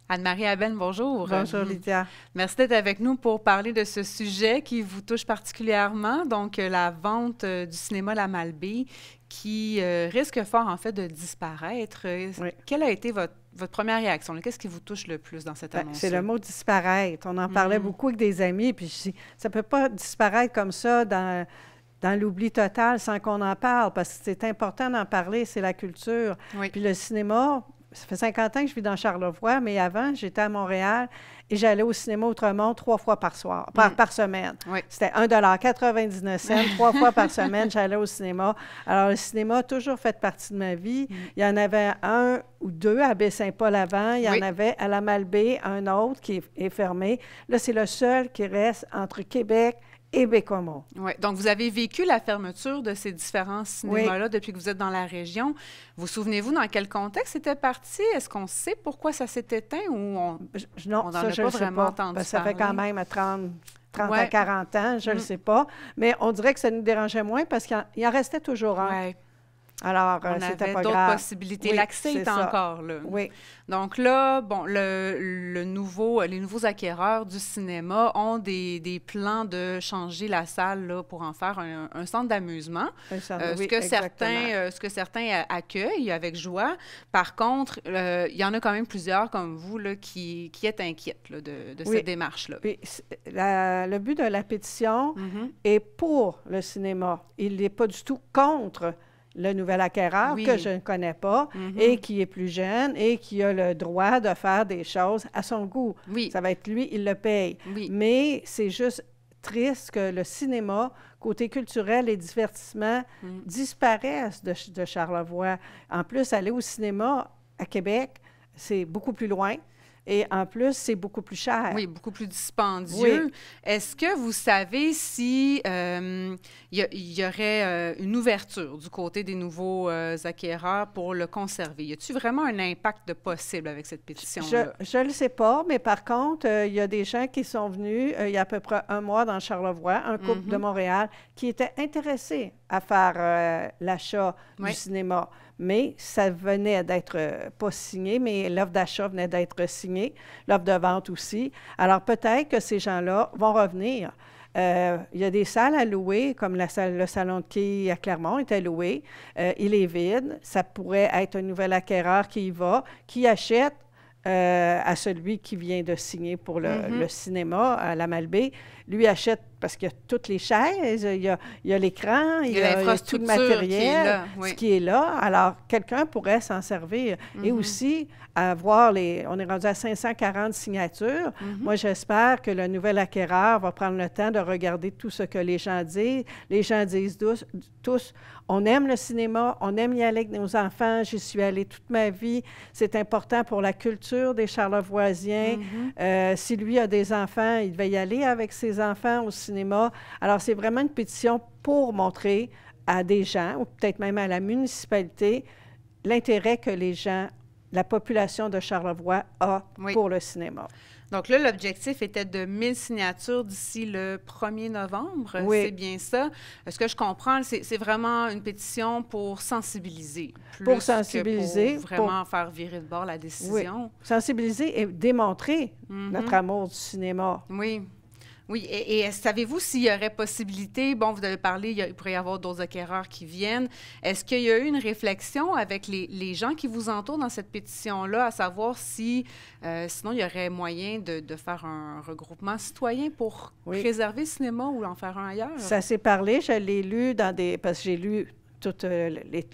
Anne-Marie Hamel, bonjour. Bonjour, Lydia. Merci d'être avec nous pour parler de ce sujet qui vous touche particulièrement, donc la vente du cinéma La Malbaie, qui risque fort, en fait, de disparaître. Oui. Quelle a été votre première réaction? Qu'est-ce qui vous touche le plus dans cette annonce? C'est le mot « disparaître ». On en parlait beaucoup avec des amis, puis je dis, ça ne peut pas disparaître comme ça dans l'oubli total sans qu'on en parle, parce que c'est important d'en parler, c'est la culture. Oui. Puis le cinéma, ça fait 50 ans que je vis dans Charlevoix, mais avant, j'étais à Montréal et j'allais au cinéma Outremont 3 fois par semaine. Oui. C'était 1,99 $, 3 fois par semaine, j'allais au cinéma. Alors, le cinéma a toujours fait partie de ma vie. Il y en avait un ou deux à Baie-Saint-Paul avant. Il y en avait à la Malbaie, un autre qui est fermé. Là, c'est le seul qui reste entre Québec et Bécomo. Oui. Donc, vous avez vécu la fermeture de ces différents cinémas-là depuis que vous êtes dans la région. Vous souvenez-vous dans quel contexte c'était parti? Est-ce qu'on sait pourquoi ça s'est éteint ou on n'en a pas vraiment entendu parler? Ça fait quand même 30 à 40 ans, je ne le sais pas. Mais on dirait que ça nous dérangeait moins parce qu'il en restait toujours un. Oui. Alors, c'était pas grave. On avait d'autres possibilités. Oui, l'accès est encore là. Oui. Donc là, bon, les nouveaux acquéreurs du cinéma ont des plans de changer la salle là, pour en faire un centre d'amusement. Ce que certains accueillent avec joie. Par contre, il y en a quand même plusieurs comme vous là, qui êtes inquiètes là, de cette démarche-là. Puis, le but de la pétition est pour le cinéma. Il n'est pas du tout contre le nouvel acquéreur que je ne connais pas et qui est plus jeune et qui a le droit de faire des choses à son goût. Oui. Ça va être lui, il le paye. Oui. Mais c'est juste triste que le cinéma, côté culturel et divertissement, disparaisse de Charlevoix. En plus, aller au cinéma à Québec, c'est beaucoup plus loin. Et en plus, c'est beaucoup plus cher. Oui, beaucoup plus dispendieux. Oui. Est-ce que vous savez si y aurait une ouverture du côté des nouveaux acquéreurs pour le conserver? Y a-t-il vraiment un impact de possible avec cette pétition-là? Je ne le sais pas, mais par contre, il y a des gens qui sont venus il y a à peu près un mois dans Charlevoix, un couple de Montréal, qui étaient intéressés à faire l'achat du cinéma. Mais ça venait d'être pas signé, mais l'offre d'achat venait d'être signée, l'offre de vente aussi. Alors, peut-être que ces gens-là vont revenir. Il y a des salles à louer, comme le salon de quai à Clermont est loué. Il est vide. Ça pourrait être un nouvel acquéreur qui y va, qui achète à celui qui vient de signer pour le cinéma à la Malbaie. Lui achète parce qu'il y a toutes les chaises, il y a l'écran, il y a tout le matériel qui est là. Alors, quelqu'un pourrait s'en servir. Et aussi, avoir on est rendu à 540 signatures. Moi, j'espère que le nouvel acquéreur va prendre le temps de regarder tout ce que les gens disent. Les gens disent tous, on aime le cinéma, on aime y aller avec nos enfants, j'y suis allée toute ma vie. C'est important pour la culture des Charlevoisiens. Si lui a des enfants, il devait y aller avec ses enfants au cinéma. Alors, c'est vraiment une pétition pour montrer à des gens, ou peut-être même à la municipalité, l'intérêt que les gens la population de Charlevoix a Oui. pour le cinéma. Donc là, l'objectif était de 1000 signatures d'ici le 1er novembre. Oui. C'est bien ça. Ce que je comprends, c'est vraiment une pétition pour sensibiliser. Plus Pour sensibiliser, que pour vraiment faire virer de bord la Oui. décision. Sensibiliser et démontrer notre amour du cinéma. Oui. Oui, et savez-vous s'il y aurait possibilité, bon, vous avez parlé, il pourrait y avoir d'autres acquéreurs qui viennent. Est-ce qu'il y a eu une réflexion avec les gens qui vous entourent dans cette pétition-là, à savoir si, sinon, il y aurait moyen de faire un regroupement citoyen pour Oui. préserver le cinéma ou en faire un ailleurs? Ça s'est parlé, je l'ai lu parce que j'ai lu tous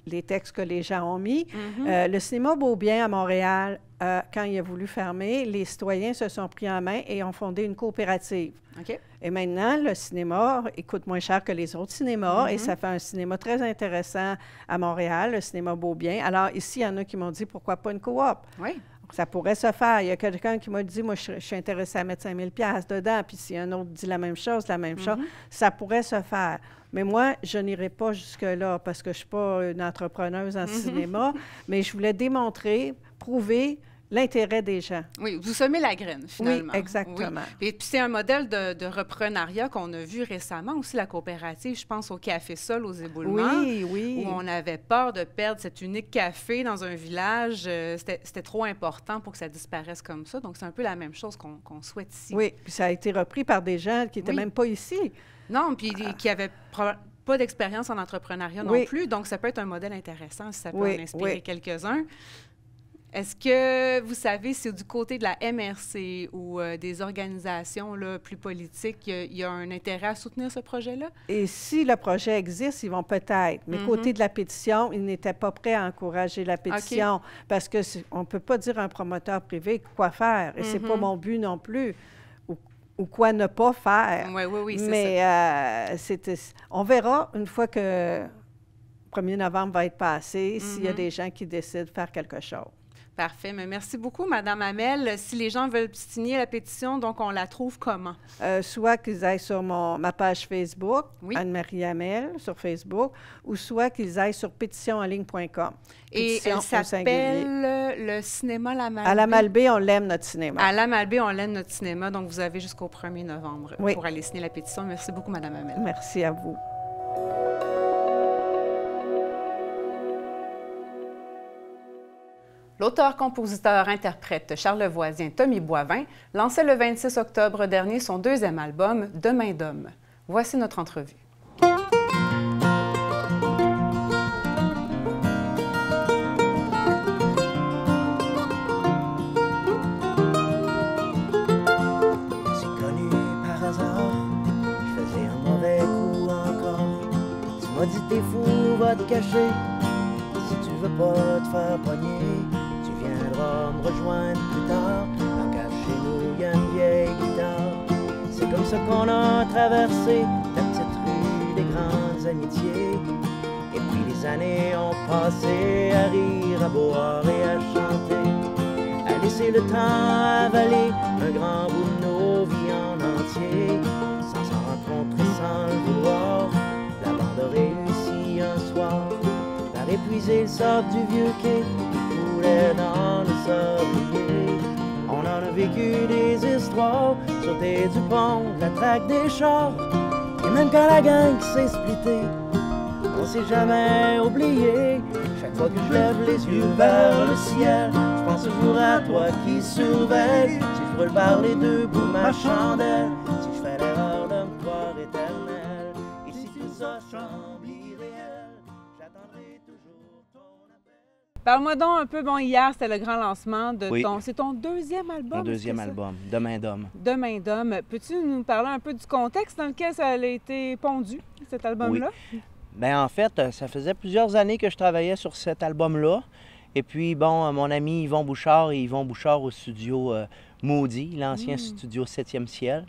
les textes que les gens ont mis. Le cinéma Beaubien à Montréal, quand il a voulu fermer, les citoyens se sont pris en main et ont fondé une coopérative. OK. Et maintenant, le cinéma, il coûte moins cher que les autres cinémas et ça fait un cinéma très intéressant à Montréal, le cinéma Beaubien. Alors ici, il y en a qui m'ont dit, pourquoi pas une coop? Oui. Ça pourrait se faire. Il y a quelqu'un qui m'a dit, moi, je suis intéressé à mettre 5 000 $ dedans, puis si un autre dit la même chose, ça pourrait se faire. Mais moi, je n'irai pas jusque-là parce que je ne suis pas une entrepreneuse en cinéma, mais je voulais démontrer, prouver l'intérêt des gens. Oui, vous semez la graine, finalement. Oui, exactement. Oui. Et puis, c'est un modèle de reprenariat qu'on a vu récemment aussi, la coopérative, je pense au Café Sol aux Éboulements. Oui, oui. Où on avait peur de perdre cet unique café dans un village. C'était trop important pour que ça disparaisse comme ça. Donc, c'est un peu la même chose qu'on souhaite ici. Oui, puis ça a été repris par des gens qui n'étaient même pas ici. Non, puis qui n'avaient pas d'expérience en entrepreneuriat non plus. Donc, ça peut être un modèle intéressant si ça peut en inspirer quelques-uns. Est-ce que vous savez si du côté de la MRC ou des organisations là, plus politiques, il y a un intérêt à soutenir ce projet-là? Et si le projet existe, ils vont peut-être. Mais côté de la pétition, ils n'étaient pas prêts à encourager la pétition parce qu'on ne peut pas dire à un promoteur privé quoi faire. Et c'est pas mon but non plus. Ou quoi ne pas faire. Oui, c'est ça. Mais on verra une fois que le 1er novembre va être passé, s'il y a des gens qui décident de faire quelque chose. Parfait. Mais merci beaucoup, Mme Hamel. Si les gens veulent signer la pétition, donc on la trouve comment? Soit qu'ils aillent sur ma page Facebook, Anne-Marie Hamel, sur Facebook, ou soit qu'ils aillent sur pétitionenligne.com. Et elle s'appelle le cinéma La Malbaie. À La Malbaie, on l'aime, notre cinéma. À La Malbaie, on l'aime, notre cinéma. Donc, vous avez jusqu'au 1er novembre pour aller signer la pétition. Merci beaucoup, Mme Hamel. Merci à vous. L'auteur-compositeur-interprète charlevoisien Tommy Boivin lançait le 26 octobre dernier son 2e album, Demain d'homme. Voici notre entrevue. C'est connu par hasard, je faisais un mauvais coup encore. Tu m'as dit t'es fou, va te cacher. Si tu veux pas te faire pogner, me rejoindre plus tard. Dans cave chez nous, y a une vieille guitare. C'est comme ça qu'on a traversé la petite rue des grandes amitiés. Et puis les années ont passé à rire, à boire et à chanter, à laisser le temps avaler un grand bout de nos vies en entier. Sans s'en rencontrer, sans le vouloir, la bande a réussi un soir par épuiser le sable du vieux quai dans le sablier. On en a vécu des histoires, sauter du pont, la traque des chars. Et même quand la gang s'est splittée, on s'est jamais oublié. Chaque fois que je lève les yeux vers le ciel, je pense toujours à toi qui surveille. Si je brûle par les deux bouts ma chandelle, si je fais l'erreur de me croire éternel, et si tout ça semble irréel, j'attendrai toujours ton appel. Parle-moi donc un peu, hier, c'était le grand lancement de ton... C'est ton 2e album? Mon 2e album, Demain d'homme. Demain d'homme. Peux-tu nous parler un peu du contexte dans lequel ça a été pondu, cet album-là? Oui. Bien, en fait, ça faisait plusieurs années que je travaillais sur cet album-là. Et puis, mon ami Yvon Bouchard au studio Maudit, l'ancien studio 7e ciel.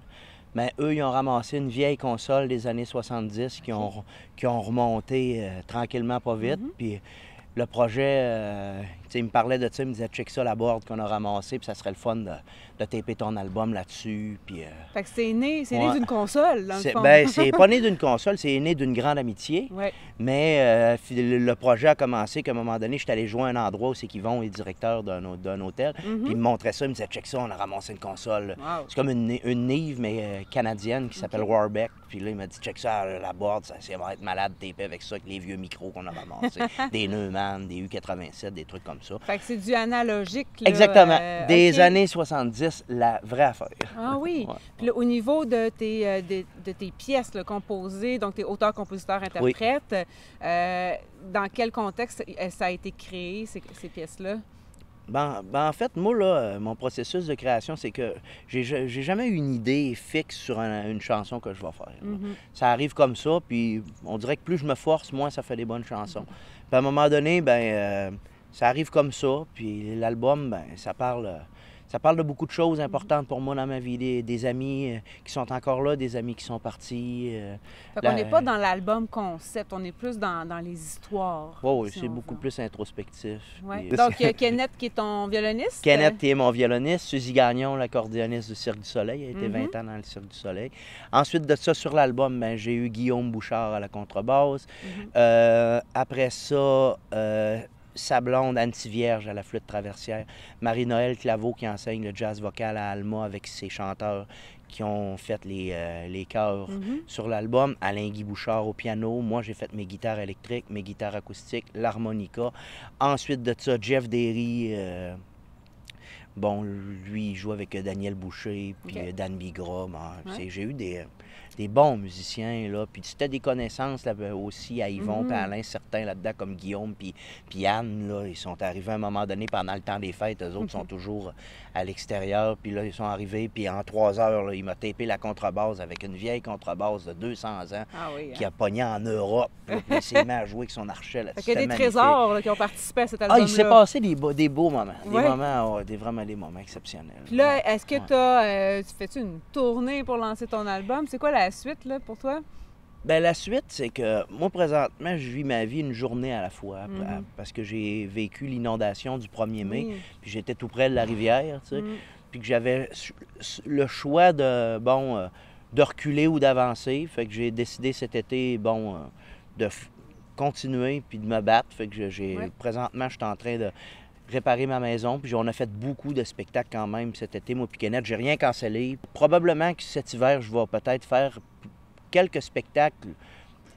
Bien, eux, ils ont ramassé une vieille console des années 70 qui ont remonté tranquillement, pas vite. Puis le projet il me parlait de ça, il me disait « check ça, la board qu'on a ramassée, puis ça serait le fun de taper ton album là-dessus. » Fait que c'est né d'une console, dans le fond. Ben, c'est pas né d'une console, c'est né d'une grande amitié. Ouais. Mais le projet a commencé qu'à un moment donné, j'étais allé jouer à un endroit où c'est qu'Yvon est directeur d'un hôtel. Puis il me montrait ça, il me disait « check ça, on a ramassé une console. Wow. C'est comme une Nive, mais canadienne, qui s'appelle Warbeck. Puis là, il m'a dit « check ça, la board, ça va être malade de taper avec ça, avec les vieux micros qu'on a ramassés. Des Neumann, des U87, des trucs comme ça. » Fait que c'est du analogique, là. Exactement. Des années 70, la vraie affaire. Ah oui. Ouais. Puis là, au niveau de tes pièces là, composées, donc tes auteurs, compositeurs, interprètes, dans quel contexte ça a été créé, ces pièces-là? Ben, en fait, moi, là, mon processus de création, c'est que j'ai jamais eu une idée fixe sur une chanson que je vais faire. Ça arrive comme ça, puis on dirait que plus je me force, moins ça fait des bonnes chansons. Puis à un moment donné, ça arrive comme ça, puis l'album, ça parle de beaucoup de choses importantes pour moi dans ma vie. Des amis qui sont encore là, des amis qui sont partis. Fait qu'on n'est pas dans l'album concept, on est plus dans les histoires. Oui, c'est beaucoup plus introspectif. Ouais. Puis... Donc, Kenneth qui est ton violoniste. Kenneth qui est mon violoniste. Suzy Gagnon, l'accordéoniste du Cirque du Soleil. Elle a été 20 ans dans le Cirque du Soleil. Ensuite de ça, sur l'album, j'ai eu Guillaume Bouchard à la contrebasse. Après ça... sa blonde, Anne-Vierge à la flûte traversière, Marie-Noël Claveau qui enseigne le jazz vocal à Alma avec ses chanteurs qui ont fait les chœurs sur l'album, Alain-Guy Bouchard au piano, moi j'ai fait mes guitares électriques, mes guitares acoustiques, l'harmonica. Ensuite de ça, Jeff Derry, lui il joue avec Daniel Boucher, puis Dan Bigra. J'ai eu des bons musiciens, là. Puis c'était des connaissances là, aussi à Yvon, puis à Alain, certains là-dedans, comme Guillaume, puis Anne, là, ils sont arrivés à un moment donné pendant le temps des fêtes. Eux autres sont toujours à l'extérieur, puis là, ils sont arrivés, puis en 3 heures, là, il m'a tapé la contrebasse avec une vieille contrebasse de 200 ans qui a pogné en Europe. Puis il s'est mis à jouer avec son archet là-dessus. Il y a des trésors là, qui ont participé à cet album-là. Il s'est passé des beaux moments. Vraiment des moments exceptionnels. Puis là, est-ce que tu fais-tu une tournée pour lancer ton album? C'est quoi la suite là, pour toi? Bien, la suite, c'est que moi, présentement, je vis ma vie une journée à la fois. Parce que j'ai vécu l'inondation du 1er mai, puis j'étais tout près de la rivière, tu sais. Puis que j'avais le choix de reculer ou d'avancer. Fait que j'ai décidé cet été, de continuer puis de me battre. Fait que présentement, je suis en train de réparer ma maison, puis on a fait beaucoup de spectacles quand même cet été, moi puis Kenneth. J'ai rien cancellé. Probablement que cet hiver, je vais peut-être faire quelques spectacles.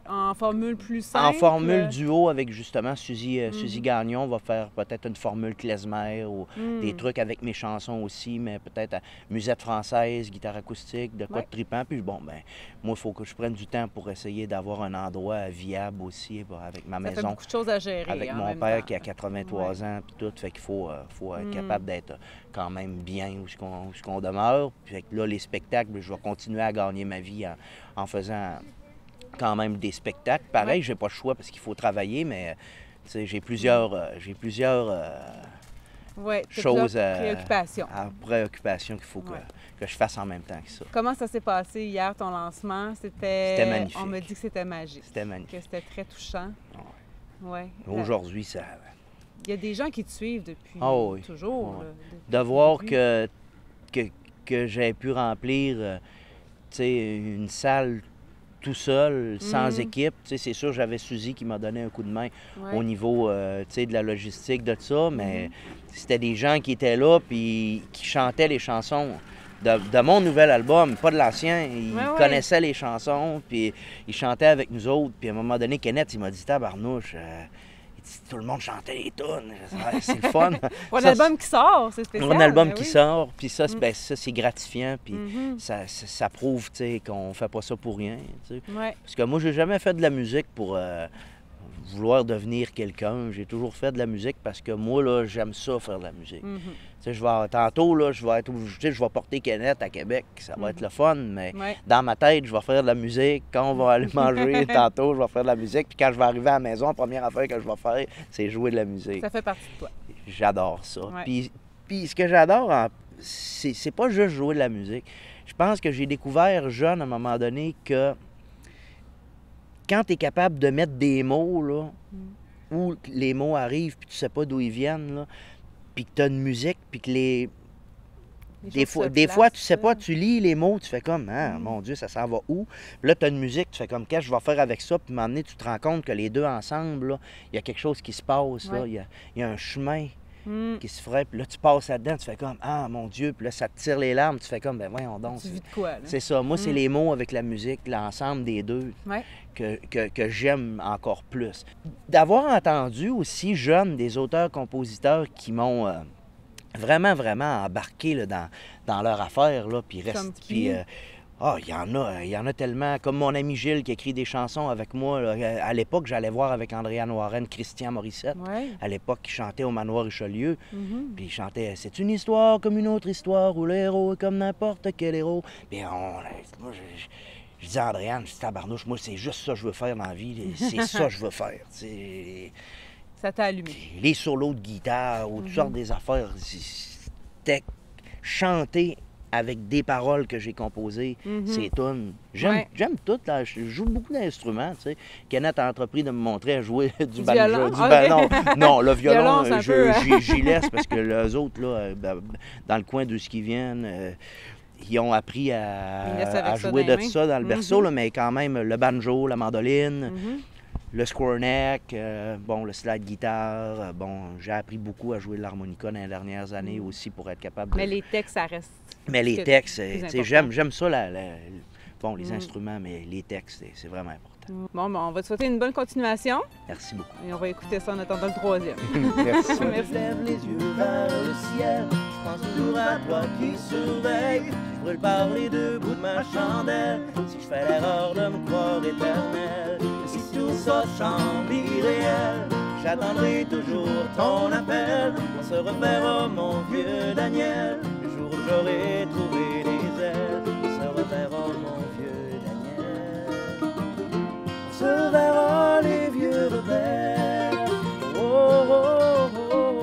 En formule plus simple? En formule duo avec justement Suzy Gagnon. On va faire peut-être une formule klezmer ou des trucs avec mes chansons aussi, mais peut-être à musette française, guitare acoustique, de quoi de trippant. Puis moi, il faut que je prenne du temps pour essayer d'avoir un endroit viable aussi avec ma maison. Ça fait beaucoup de choses à gérer. Avec mon père qui a 83 ans, puis tout. Fait qu'il faut être capable d'être quand même bien où ce qu'on demeure. Puis fait que là, les spectacles, je vais continuer à gagner ma vie en faisant quand même des spectacles. Pareil, j'ai pas le choix parce qu'il faut travailler, mais j'ai plusieurs choses préoccupations qu'il faut que je fasse en même temps que ça. Comment ça s'est passé hier, ton lancement? C'était magnifique. On m'a dit que c'était magique. C'était magnifique. Que c'était très touchant. Ouais. Aujourd'hui, ça... Il y a des gens qui te suivent depuis toujours. Oui. Là, de voir que j'ai pu remplir une salle tout seul, sans équipe. C'est sûr, j'avais Suzy qui m'a donné un coup de main au niveau de la logistique, de ça, mais c'était des gens qui étaient là puis qui chantaient les chansons de mon nouvel album, pas de l'ancien. Ils connaissaient les chansons, puis ils chantaient avec nous autres. Puis à un moment donné, Kenneth, il m'a dit « Tabarnouche, tout le monde chantait les tunes. C'est le fun. » Pour un album qui sort, c'est spécial. Un album qui sort, puis ça, c'est gratifiant, puis ça prouve qu'on fait pas ça pour rien. Parce que moi, j'ai jamais fait de la musique pour vouloir devenir quelqu'un. J'ai toujours fait de la musique parce que moi, là, j'aime ça, faire de la musique. Tantôt, là, je vais porter Kenneth à Québec, ça va être le fun, mais dans ma tête, je vais faire de la musique. Quand on va aller manger tantôt, je vais faire de la musique. Puis quand je vais arriver à la maison, la première affaire que je vais faire, c'est jouer de la musique. Ça fait partie de toi. J'adore ça. Puis ce que j'adore, c'est pas juste jouer de la musique. Je pense que j'ai découvert jeune, à un moment donné, que quand tu es capable de mettre des mots, là, où les mots arrivent, puis tu sais pas d'où ils viennent, là, puis que tu as une musique, puis que des fois, tu sais pas, tu lis les mots, tu fais comme, ah, mon Dieu, ça s'en va où? Puis là, tu as une musique, tu fais comme, qu'est-ce que je vais faire avec ça? Puis à un moment donné, tu te rends compte que les deux ensemble, là, il y a quelque chose qui se passe, là, il y a un chemin qui se ferait, puis là, tu passes là-dedans, tu fais comme, ah, mon Dieu, puis là, ça te tire les larmes, tu fais comme, ben voyons donc. Tu vis de quoi, là? C'est ça. Moi, c'est les mots avec la musique, l'ensemble des deux, que j'aime encore plus. D'avoir entendu aussi jeune des auteurs-compositeurs qui m'ont vraiment, vraiment embarqué là, dans leur affaire, là, puis reste... il y en a tellement. Comme mon ami Gilles qui écrit des chansons avec moi. Là, à l'époque, j'allais voir avec Andréane Warren Christian Morissette. À l'époque, il chantait au Manoir Richelieu. Puis il chantait « C'est une histoire comme une autre histoire où le héros est comme n'importe quel héros. » Puis moi, je dis à Andréane, je dis « Tabarnouche, moi, c'est juste ça que je veux faire dans la vie. C'est ça que je veux faire. » Ça t'a allumé. Les solos de guitare ou toutes sortes des affaires. C'était chanter avec des paroles que j'ai composées, ces tunes. J'aime tout. Là. Je joue beaucoup d'instruments. Tu sais. Kenneth a entrepris de me montrer à jouer du banjo. Non, le violon, j'y laisse parce que les autres, là, dans le coin de ce qu'ils viennent, ils ont appris à jouer de ça dans le berceau, là, mais quand même, le banjo, la mandoline, le square neck, le slide guitare. J'ai appris beaucoup à jouer de l'harmonica dans les dernières années aussi pour être capable de... Mais les textes, ça reste... Mais les textes, j'aime ça, les instruments, mais les textes, c'est vraiment important. Bon, on va te souhaiter une bonne continuation. Merci beaucoup. Et on va écouter ça en attendant le troisième. Merci. Je lève les yeux vers le ciel, je pense toujours à toi qui surveille. Je pourrais parler debout de ma chandelle, si je fais l'erreur de me croire éternel. Et si tout ça semble irréel, j'attendrai toujours ton appel. On se reverra, mon vieux Daniel, le jour où j'aurai trouvé des ailes. On se reverra, mon vieux Daniel. On se reverra, les vieux rebelles. Oh, oh, oh, oh.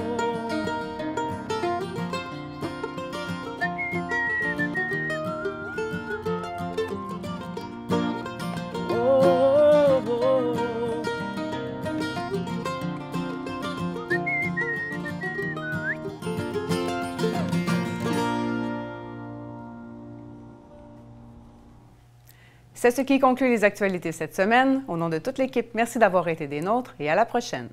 C'est ce qui conclut les actualités cette semaine. Au nom de toute l'équipe, merci d'avoir été des nôtres et à la prochaine.